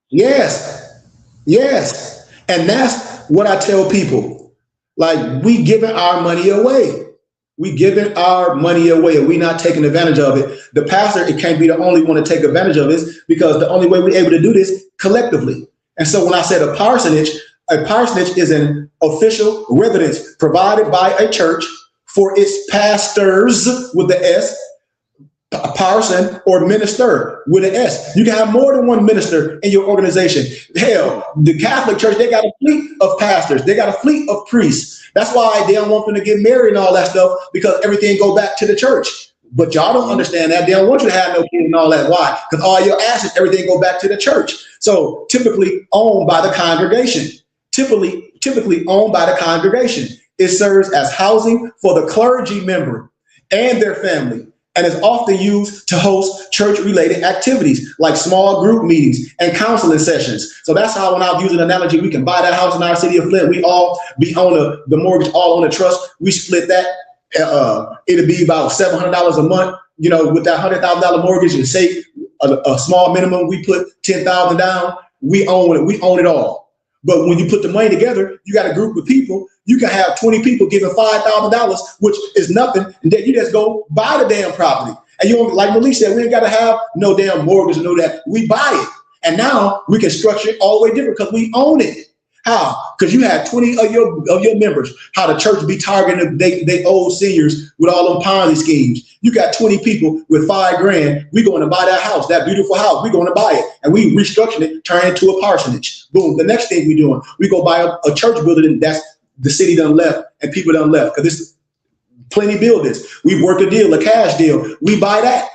Yes. Yes. And that's what I tell people. Like, we giving our money away. We giving our money away, and we not taking advantage of it. The pastor, it can't be the only one to take advantage of this, because the only way we're able to do this collectively. And so when I said a parsonage, A parsonage is an official residence provided by a church for its pastors with the S, parson, or minister with an S. You can have more than one minister in your organization. Hell, the Catholic Church, they got a fleet of pastors. They got a fleet of priests. That's why they don't want them to get married and all that stuff, because everything go back to the church. But y'all don't understand that. They don't want you to have no kids and all that. Why? Because all your assets, everything go back to the church. So typically owned by the congregation. Typically owned by the congregation. It serves as housing for the clergy member and their family, and is often used to host church-related activities like small group meetings and counseling sessions. So that's how, when I use an analogy, we can buy that house in our city of Flint. We all be on the mortgage, all on the trust. We split that. It'll be about $700 a month. You know, with that $100,000 mortgage, and say a small minimum, we put $10,000 down. We own it. We own it all. But when you put the money together, you got a group of people. You can have 20 people giving $5,000, which is nothing, and then you just go buy the damn property. And you don't, like Malik said, we ain't got to have no damn mortgage, no that. We buy it, and now we can structure it all the way different because we own it. How? Because you had 20 of your members. How the church be targeting they old seniors with all them Ponzi schemes. You got 20 people with $5,000. We going to buy that house, that beautiful house. We going to buy it, and we restructuring it, turn it into a parsonage. Boom. The next thing we doing, we go buy a church building that's the city done left and people done left, because there's plenty buildings. We work a deal, a cash deal. We buy that.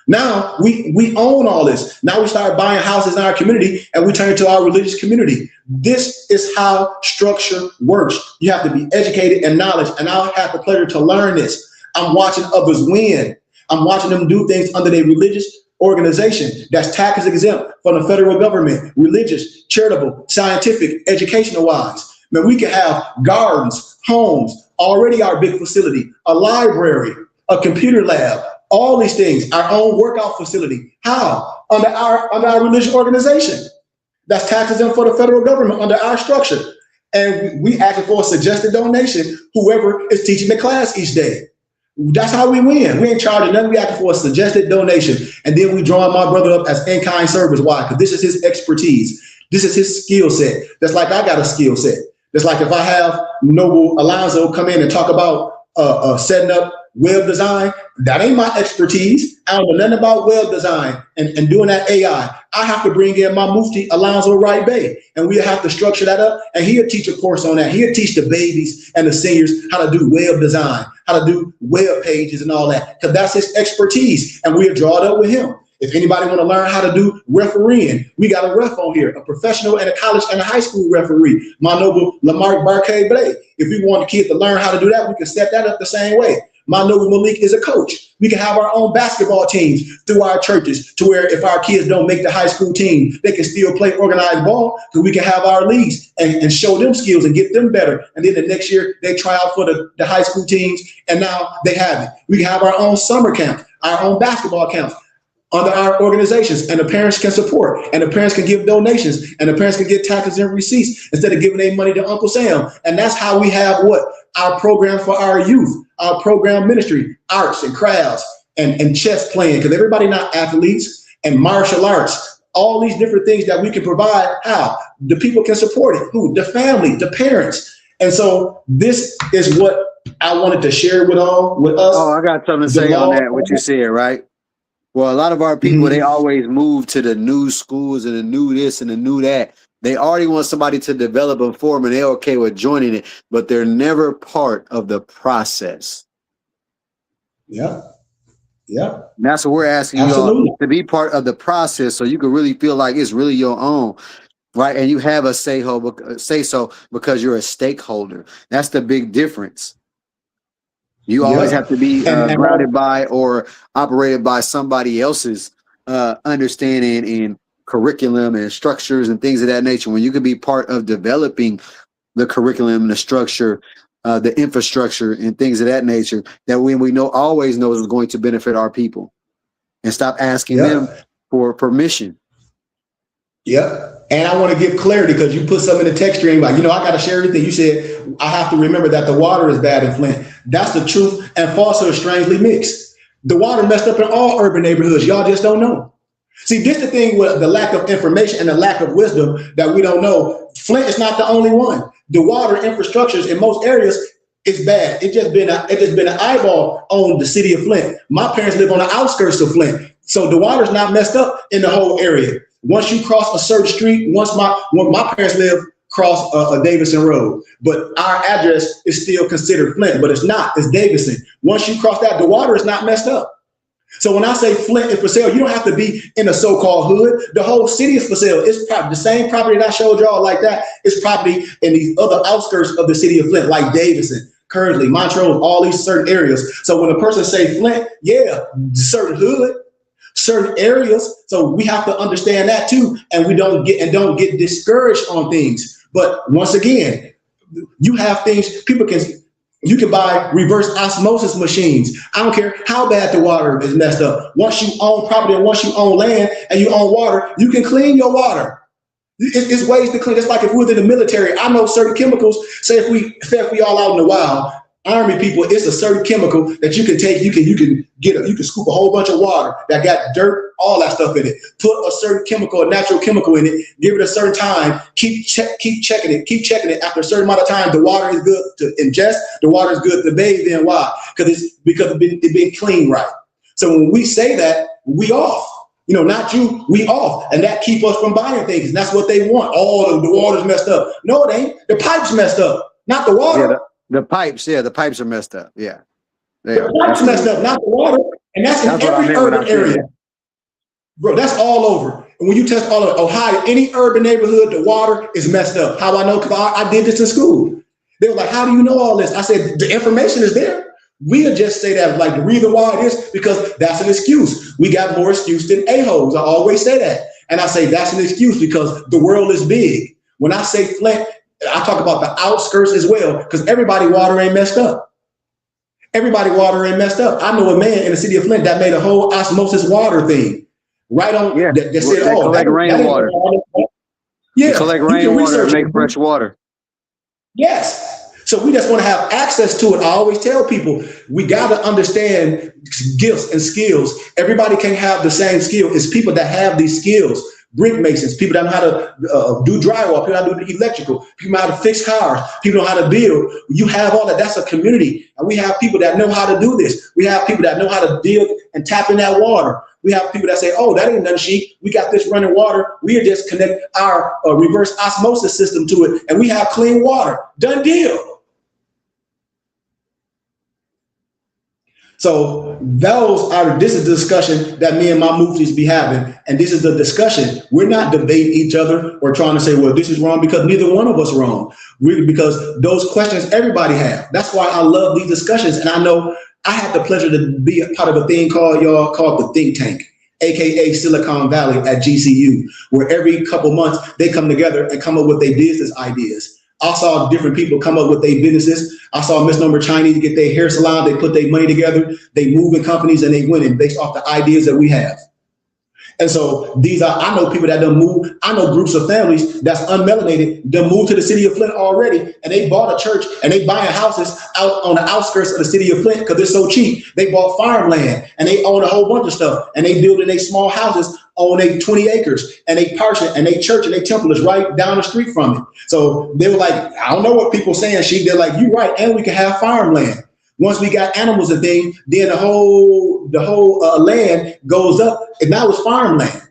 Now we own all this. Now we start buying houses in our community, and we turn it to our religious community. This is how structure works. You have to be educated and knowledge, and I'll have the pleasure to learn this. I'm watching others win. I'm watching them do things under their religious organization that's tax exempt from the federal government, religious, charitable, scientific, educational wise. Man, we can have gardens, homes, already our big facility, a library, a computer lab, all these things, our own workout facility. How? Under our religious organization. That's tax exempt for the federal government under our structure. And we asking for a suggested donation, whoever is teaching the class each day. That's how we win. We ain't charging nothing. We asking for a suggested donation. And then we drawing my brother up as in-kind service. Why? Because this is his expertise. This is his skill set. That's like I got a skill set. That's like if I have Noble Alonzo come in and talk about setting up web design, that ain't my expertise. I don't know nothing about web design and doing that AI. I have to bring in my Mufti Alonzo Wright Bay, and we have to structure that up, and he'll teach a course on that. He'll teach the babies and the seniors how to do web design, how to do web pages and all that, because that's his expertise, and we'll draw it up with him. If anybody want to learn how to do refereeing, we got a ref on here, a professional and a college and a high school referee, my noble Lamar Barquet Blay. If we want a kid to learn how to do that, we can set that up the same way. My noble Malik is a coach. We can have our own basketball teams through our churches, to where if our kids don't make the high school team, they can still play organized ball, because we can have our leagues and show them skills and get them better. And then the next year they try out for the high school teams, and now they have it. We can have our own summer camp, our own basketball camps under our organizations, and the parents can support, and the parents can give donations, and the parents can get taxes and receipts instead of giving their money to Uncle Sam. And that's how we have our program for our youth, our program ministry, arts and crafts and chess playing, because everybody not athletes, and martial arts, all these different things that we can provide. How? The people can support it. Who? The family, the parents. And so this is what I wanted to share with us. Oh, I got something to say on that, what you said, right? Well, a lot of our people, they always move to the new schools and the new this and the new that. They already want somebody to develop them for them, and they're okay with joining it, but they're never part of the process. Yeah. Yeah. And that's what we're asking you to be part of the process, so you can really feel like it's really your own, right? And you have a say so because you're a stakeholder. That's the big difference. You always have to be grounded by or operated by somebody else's understanding and curriculum and structures and things of that nature, when you could be part of developing the curriculum and the structure, the infrastructure and things of that nature, that we always know is going to benefit our people, and stop asking them for permission. Yeah. And I want to give clarity, because you put something in the text stream, like, I got to share everything. You said, I have to remember that the water is bad in Flint. That's the truth, and falsehood strangely mixed. The water messed up in all urban neighborhoods. Y'all just don't know. See, this is the thing with the lack of information and the lack of wisdom that we don't know. Flint is not the only one. The water infrastructures in most areas is bad. It just been an eyeball on the city of Flint. My parents live on the outskirts of Flint, so the water's not messed up in the whole area. Once you cross a certain street, when my parents live across a Davidson Road, but our address is still considered Flint, but it's not. It's Davidson. Once you cross that, the water is not messed up. So when I say Flint is for sale, you don't have to be in a so-called hood. The whole city is for sale. It's the same property that I showed y'all like that. It's property in these other outskirts of the city of Flint, like Davidson, Currently, Montrose, all these certain areas. So when a person say Flint, yeah, certain hood, certain areas. So we have to understand that too, and we don't get discouraged on things. But once again, you have things you can buy reverse osmosis machines. I don't care how bad the water is messed up. Once you own property and once you own land and you own water, you can clean your water. It's ways to clean. It's like if we were in the military. I know certain chemicals. Say if we all out in the wild, Army people, it's a certain chemical that you can take. You can scoop a whole bunch of water that got dirt, all that stuff in it. Put a certain chemical, a natural chemical in it. Give it a certain time. Keep checking it. After a certain amount of time, the water is good to ingest. The water is good to bathe in. Why? Because it's been cleaned right. So when we say that, we off. Not you, we off. And that keep us from buying things. And that's what they want. All the water's messed up. No, it ain't. The pipe's messed up, not the water. Yeah, the pipes are messed up. Yeah. The pipes messed up, not the water. And that's in every urban area. Bro, that's all over. And when you test all of Ohio, any urban neighborhood, the water is messed up. How I know? Because I did this in school. They were like, how do you know all this? I said, the information is there. We'll just say that, like, the reason why it is because that's an excuse. We got more excuse than a-holes. I always say that. And I say that's an excuse because the world is big. When I say Flint, I talk about the outskirts as well because everybody water ain't messed up. Everybody water ain't messed up. I know a man in the city of Flint that made a whole osmosis water thing. Right on. Yeah. That said, collect rainwater. Yeah. Collect rainwater and make fresh water. Yes. So we just want to have access to it. I always tell people, we got to understand gifts and skills. Everybody can't have the same skill. It's people that have these skills. Brick masons, people that know how to do drywall, people that know how to do electrical, people know how to fix cars, people know how to build. You have all that. That's a community. And we have people that know how to do this. We have people that know how to deal and tap in that water. We have people that say, oh, that ain't nothing, Sheik. We got this running water. We'll just connect our reverse osmosis system to it, and we have clean water. Done deal. So this is the discussion that me and my muftis be having. And this is the discussion. We're not debating each other or trying to say, well, this is wrong because neither one of us are wrong. Because those questions everybody have. That's why I love these discussions. And I know I had the pleasure to be a part of a thing called the think tank, AKA Silicon Valley at GCU, where every couple months they come together and come up with their business ideas. I saw different people come up with their businesses. I saw misnomer Chinese get their hair salon. They put their money together. They move in companies and they win based off the ideas that we have. And so I know people that done move. I know groups of families that's unmelanated, done moved to the city of Flint already, and they bought a church and they buying houses out on the outskirts of the city of Flint because it's so cheap. They bought farmland and they own a whole bunch of stuff and they building their small houses on 20 acres and they parcel and they church and they temple is right down the street from it. So they were like, I don't know what people saying, Sheik. They're like, you right, and we can have farmland. Once we got animals and things, then the whole land goes up, and now it's farmland.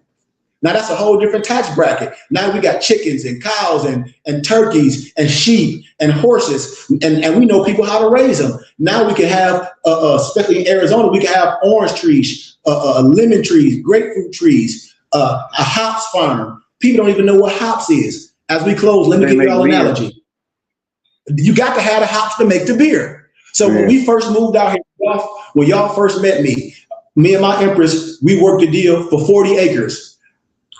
Now that's a whole different tax bracket. Now we got chickens and cows and turkeys and sheep and horses, and we know people how to raise them. Now we can have, especially in Arizona, we can have orange trees, lemon trees, grapefruit trees, a hops farm. People don't even know what hops is. As we close, let me give you all an analogy. You got to have the hops to make the beer. So when we first moved out here, when y'all first met me and my Empress, we worked a deal for 40 acres.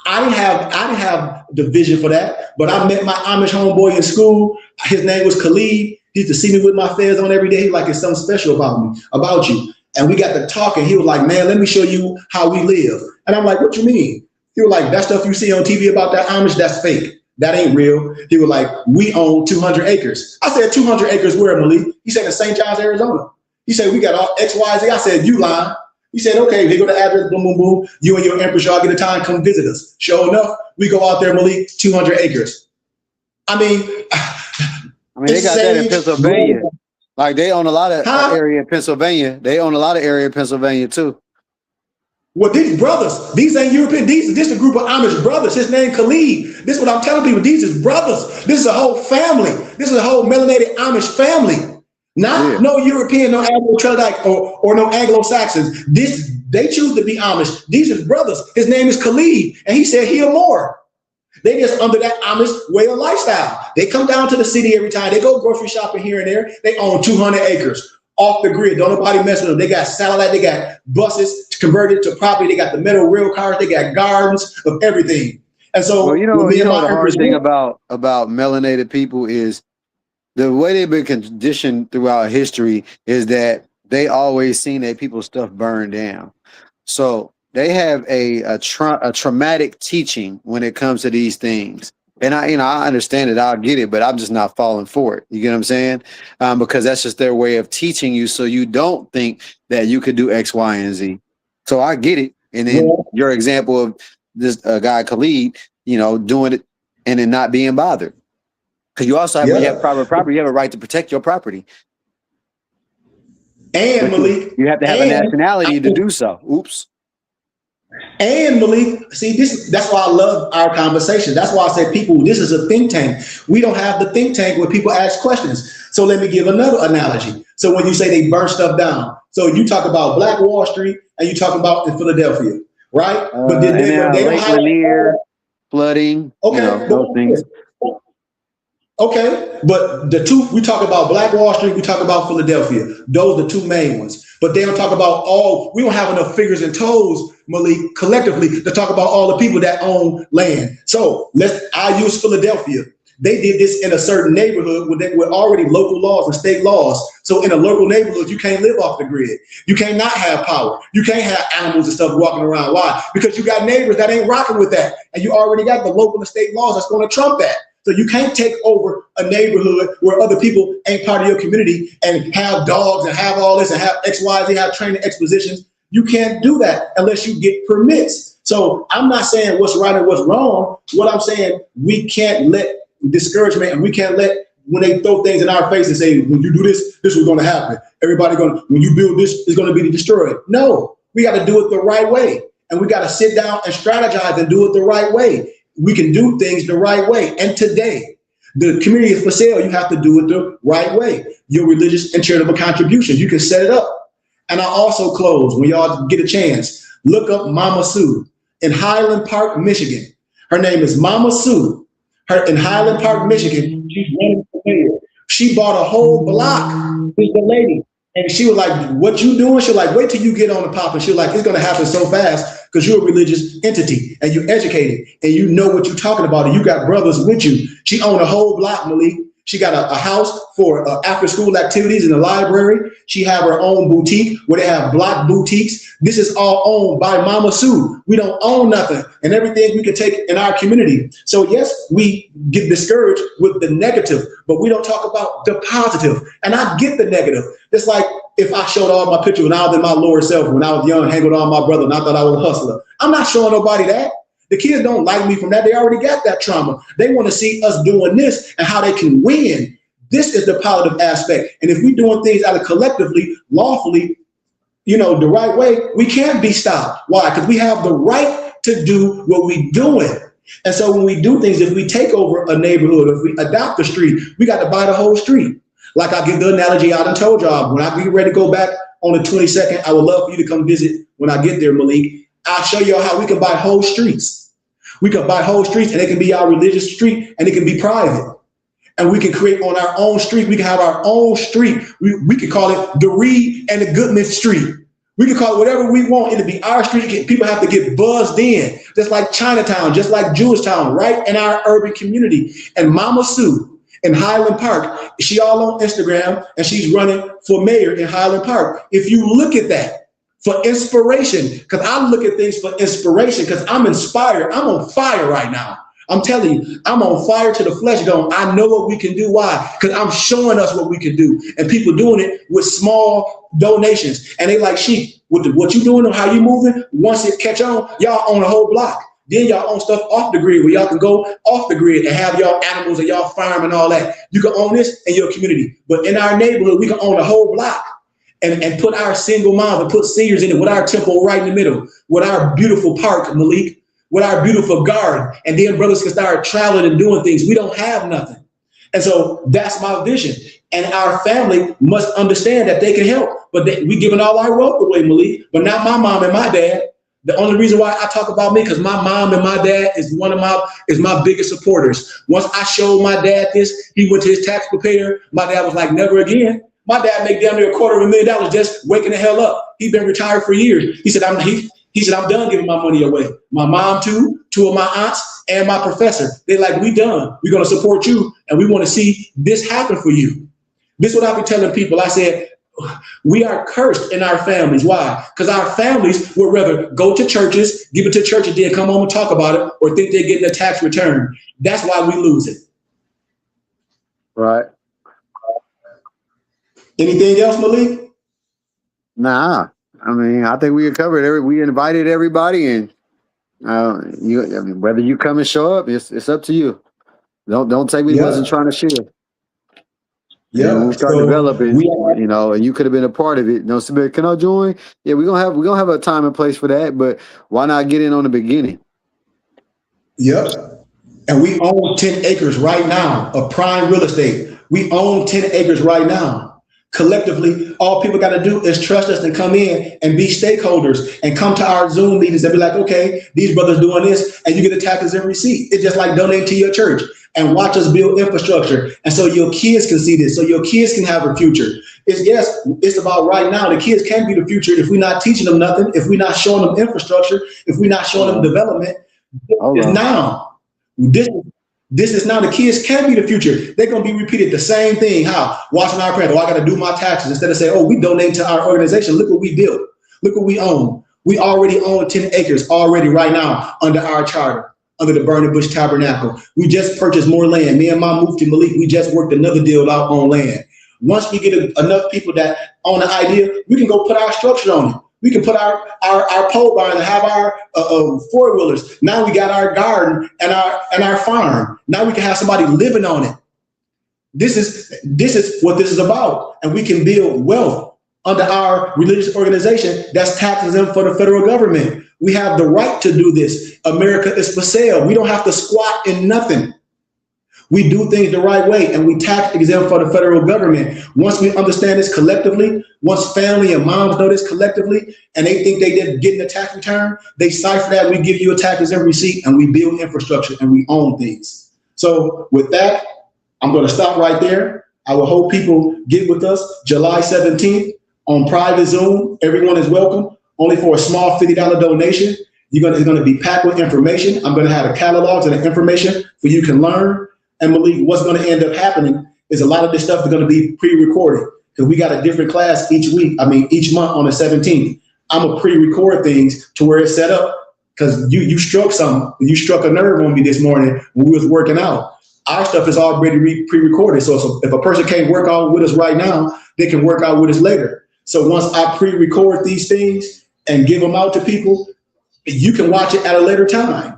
I didn't have the vision for that, but I met my Amish homeboy in school. His name was Khalid. He used to see me with my fez on every day. He's like, it's something special about you. And we got to talk, and he was like, man, let me show you how we live. And I'm like, what you mean? He was like, that stuff you see on TV about that Amish, that's fake. That ain't real. He was like, we own 200 acres. I said, 200 acres where, Malik? He said in St. John's, Arizona. He said, we got all X, Y, Z. I said, you lying. He said, okay, they go to the address, boom, boom, boom. You and your empress, y'all get a time, come visit us. Sure enough, we go out there, Malik, 200 acres. I mean, they got that in Pennsylvania. Like they own a lot of area in Pennsylvania. They own a lot of area in Pennsylvania too. Well, these brothers, these ain't European. This is a group of Amish brothers. His name Khalid. This is what I'm telling people. These is brothers. This is a whole family. This is a whole melanated Amish family. Not no European, no Anglo-Tradite or no Anglo-Saxons. They choose to be Amish. These is brothers. His name is Khalid, and he said he or more. They just under that Amish way of lifestyle. They come down to the city every time. They go grocery shopping here and there. They own 200 acres. Off the grid, don't nobody mess with them. They got satellite, they got buses converted to property, they got the metal rail cars, they got gardens of everything. And so, well, the hard thing about melanated people is the way they've been conditioned throughout history is that they always seen their people's stuff burned down. So they have a traumatic teaching when it comes to these things. And I understand it, I'll get it, but I'm just not falling for it. You get what I'm saying? Because that's just their way of teaching you, so you don't think that you could do X, Y, and Z. So I get it. And then your example of this guy Khalid, doing it and then not being bothered, because you also have, when you have private property, you have a right to protect your property. And Malik, you have to have a nationality to do so. Oops. And Malik, see, that's why I love our conversation. That's why I say, people, this is a think tank. We don't have the think tank where people ask questions. So let me give another analogy. So when you say they burn stuff down, so you talk about Black Wall Street and you talk about in Philadelphia, right? But then they don't have flooding, okay, those things. Okay, but the two, we talk about Black Wall Street, we talk about Philadelphia. Those are the two main ones. But they don't talk about we don't have enough fingers and toes, Malik, collectively, to talk about all the people that own land. So I use Philadelphia. They did this in a certain neighborhood with already local laws and state laws. So in a local neighborhood, you can't live off the grid. You can't not have power. You can't have animals and stuff walking around. Why? Because you got neighbors that ain't rocking with that. And you already got the local and state laws that's going to trump that. So you can't take over a neighborhood where other people ain't part of your community and have dogs and have all this and have X, Y, Z, have training expositions. You can't do that unless you get permits. So I'm not saying what's right or what's wrong. What I'm saying, we can't let discouragement, and we can't let, when they throw things in our face and say, when you do this, this is going to happen. When you build this, it's going to be destroyed. No, we got to do it the right way. And we got to sit down and strategize and do it the right way. We can do things the right way. And today, the community is for sale. You have to do it the right way. Your religious and charitable contributions, you can set it up. And I also close, when y'all get a chance, look up Mama Sue in Highland Park, Michigan. Her name is Mama Sue. Her in Highland Park, Michigan. She's running for mayor. She bought a whole block. This the lady. And she was like, what you doing? She was like, wait till you get on the pop. And she was like, it's going to happen so fast because you're a religious entity and you're educated and you know what you're talking about and you got brothers with you. She owned a whole block, Malik. She got a house for after school activities in the library. She have her own boutique where they have block boutiques. This is all owned by Mama Sue. We don't own nothing and everything we can take in our community. So yes, we get discouraged with the negative, but we don't talk about the positive. And I get the negative. It's like if I showed all my pictures when I was in my lower self, when I was young, hanging with all my brother, and I thought I was a hustler. I'm not showing nobody that. The kids don't like me from that. They already got that trauma. They want to see us doing this and how they can win. This is the positive aspect. And if we're doing things out of collectively, lawfully, the right way, we can't be stopped. Why? Because we have the right to do what we're doing. And so when we do things, if we take over a neighborhood, if we adopt the street, we got to buy the whole street. Like I give the analogy I done told y'all, when I get ready to go back on the 22nd, I would love for you to come visit when I get there, Malik. I'll show you how we can buy whole streets. We can buy whole streets and it can be our religious street and it can be private. And we can create on our own street. We can have our own street. We can call it the Reed and the Goodman Street. We can call it whatever we want. It'll be our street. People have to get buzzed in, just like Chinatown, just like Jewish Town, right in our urban community. And Mama Sue in Highland Park, she all on Instagram and she's running for mayor in Highland Park. If you look at that, for inspiration, because I look at things for inspiration, because I'm inspired. I'm on fire right now. I'm telling you, I'm on fire to the flesh going. I know what we can do. Why? Because I'm showing us what we can do. And people doing it with small donations. And they like, Sheik, with what you doing and how you moving, once it catch on, y'all own a whole block. Then y'all own stuff off the grid where y'all can go off the grid and have y'all animals and y'all farm and all that. You can own this in your community. But in our neighborhood, we can own a whole block and put our single moms and put seniors in it with our temple right in the middle, with our beautiful park, Malik, with our beautiful garden. And then brothers can start traveling and doing things. We don't have nothing. And so that's my vision. And our family must understand that they can help. But we giving all our wealth away, Malik. But now my mom and my dad, the only reason why I talk about me, because my mom and my dad is my biggest supporters. Once I showed my dad this, he went to his tax preparer. My dad was like, never again. My dad made damn near $250,000 just waking the hell up. He's been retired for years. He said, I'm done giving my money away. My mom too, 2 of my aunts, and my professor. They're like, we done. We're going to support you, and we want to see this happen for you. This is what I be telling people. I said, we are cursed in our families. Why? Because our families would rather go to churches, give it to church, and then come home and talk about it, or think they're getting a tax return. That's why we lose it. Right. Anything else, Malik? Nah. I mean, I think we covered we invited everybody, and whether you come and show up, it's up to you. Don't say we wasn't trying to share. Yeah, when we start developing, and you could have been a part of it. Somebody, can I join? Yeah, we're gonna have a time and place for that, but why not get in on the beginning? Yep. And we own 10 acres right now of prime real estate. We own 10 acres right now. Collectively, all people got to do is trust us and come in and be stakeholders and come to our Zoom meetings and be like, okay, these brothers doing this, and you get a taxes and receipt. It's just like donating to your church and watch us build infrastructure. And so your kids can see this, so your kids can have a future. It's about right now. The kids can't be the future if we're not teaching them nothing, if we're not showing them infrastructure, if we're not showing them development. It's now. This is now. The kids can be the future. They're going to be repeated the same thing. How? Watching our parents. Oh, I got to do my taxes. Instead of saying, oh, we donate to our organization. Look what we built. Look what we own. We already own 10 acres already right now under our charter, under the Burning Bush Tabernacle. We just purchased more land. Me and my Mufti Malik, we just worked another deal out on land. Once we get enough people that own the idea, we can go put our structure on it. We can put our pole barn and have our 4-wheelers. Now we got our garden and our farm. Now we can have somebody living on it. This is what this is about. And we can build wealth under our religious organization that's tax exempt for the federal government. We have the right to do this. America is for sale. We don't have to squat in nothing. We do things the right way, and we tax exempt for the federal government. Once we understand this collectively, once family and moms know this collectively, and they think they did getting a tax return, they cipher that. We give you a tax exempt receipt, and we build infrastructure, and we own things. So with that, I'm going to stop right there. I will hope people get with us July 17th on private Zoom. Everyone is welcome, only for a small $50 donation. It's going to be packed with information. I'm going to have the catalogs and the information for you can learn. And Malik, what's going to end up happening is a lot of this stuff is going to be pre-recorded because we got a different class each month on the 17th. I'm going to pre-record things to where it's set up because you struck something. You struck a nerve on me this morning when we was working out. Our stuff is already pre-recorded. So if a person can't work out with us right now, they can work out with us later. So once I pre-record these things and give them out to people, you can watch it at a later time.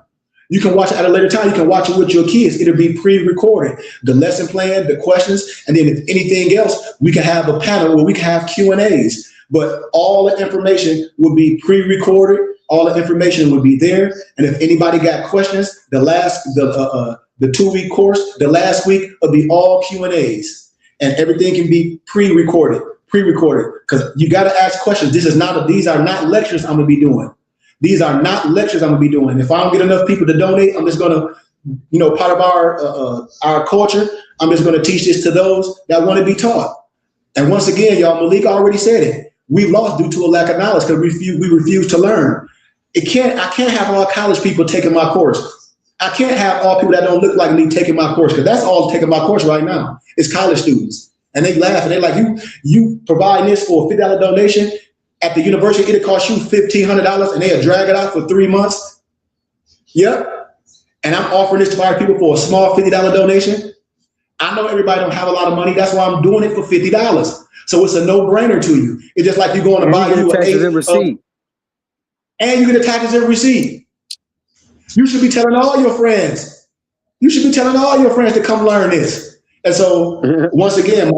You can watch it at a later time. You can watch it with your kids. It'll be pre-recorded. The lesson plan, the questions, and then if anything else, we can have a panel where we can have Q&As. But all the information will be pre-recorded. All the information will be there. And if anybody got questions, the 2-week course, the last week will be all Q&As. And everything can be pre-recorded, because you got to ask questions. These are not lectures I'm going to be doing. These are not lectures I'm gonna be doing. If I don't get enough people to donate, I'm just gonna, part of our culture, I'm just gonna teach this to those that want to be taught. And once again, y'all, Malik already said it. We've lost due to a lack of knowledge because we refuse to learn. I can't have all college people taking my course. I can't have all people that don't look like me taking my course because that's all taking my course right now. It's college students. And they laugh and they're like, you provide this for a $50 donation. At the university, it'll cost you $1,500 and they'll drag it out for 3 months. Yep. And I'm offering this to our people for a small $50 donation. I know everybody don't have a lot of money. That's why I'm doing it for $50. So it's a no-brainer to you. It's just like you're going to buy you a receipt. And you get the taxes and receipt. You should be telling all your friends. You should be telling all your friends to come learn this. And so once again,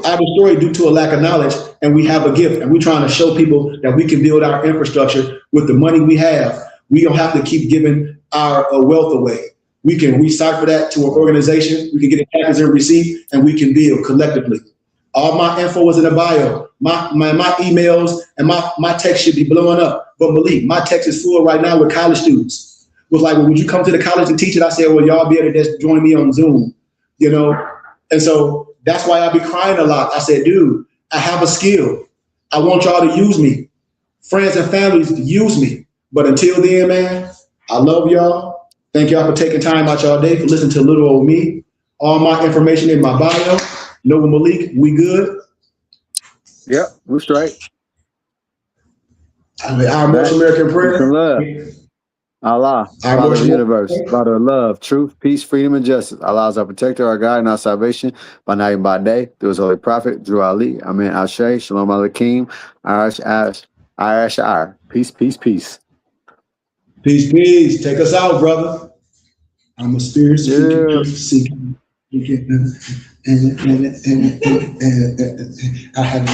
I destroyed due to a lack of knowledge, and we have a gift, and we're trying to show people that we can build our infrastructure with the money we have. We don't have to keep giving our wealth away. We can recycle that to an organization. We can get a taxes and receipt, and we can build collectively. All my info is in the bio. My emails and my text should be blowing up. But Malik, my text is full right now with college students. Was like, well, would you come to the college to teach it? I said, well, y'all be able to just join me on Zoom, you know? And so that's why I be crying a lot. I said, dude, I have a skill. I want y'all to use me. Friends and families to use me. But until then, man, I love y'all. Thank y'all for taking time out y'all day for listening to little old me. All my information in my bio. Nova Malik, we good? Yep, we're straight. Our most American prayer. Love. Allah, Father of the universe, Father of love, truth, peace, freedom, and justice. Allah is our protector, our guide, and our salvation by night and by day. Through his holy prophet, Drew Ali. Amen. Ashay, Shalom Aleichem. Ashar. Peace, peace, peace. Peace, peace. Take us out, brother. I'm a spirit seeking. I have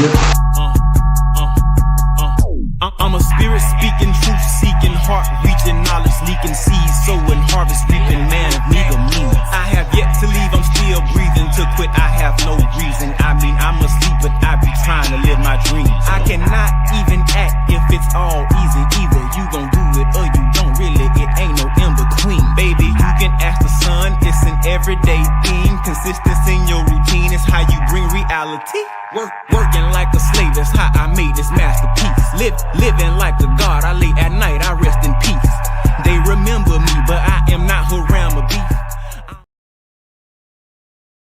I'm a spirit speaking, truth seeking, heart reaching, knowledge leaking, seeds sowing, harvest reaping, man of meager means. I have yet to leave, I'm still breathing. To quit, I have no reason. I mean, I'm asleep, but I be trying to live my dreams. I cannot even act if it's all easy. Either you gon' do it or you don't really. It ain't no in between. Baby, you can ask the sun, it's an everyday thing. Consistency in your routine is how you bring reality. Working like a slave, that's how I made this masterpiece. Living like a god, I lay at night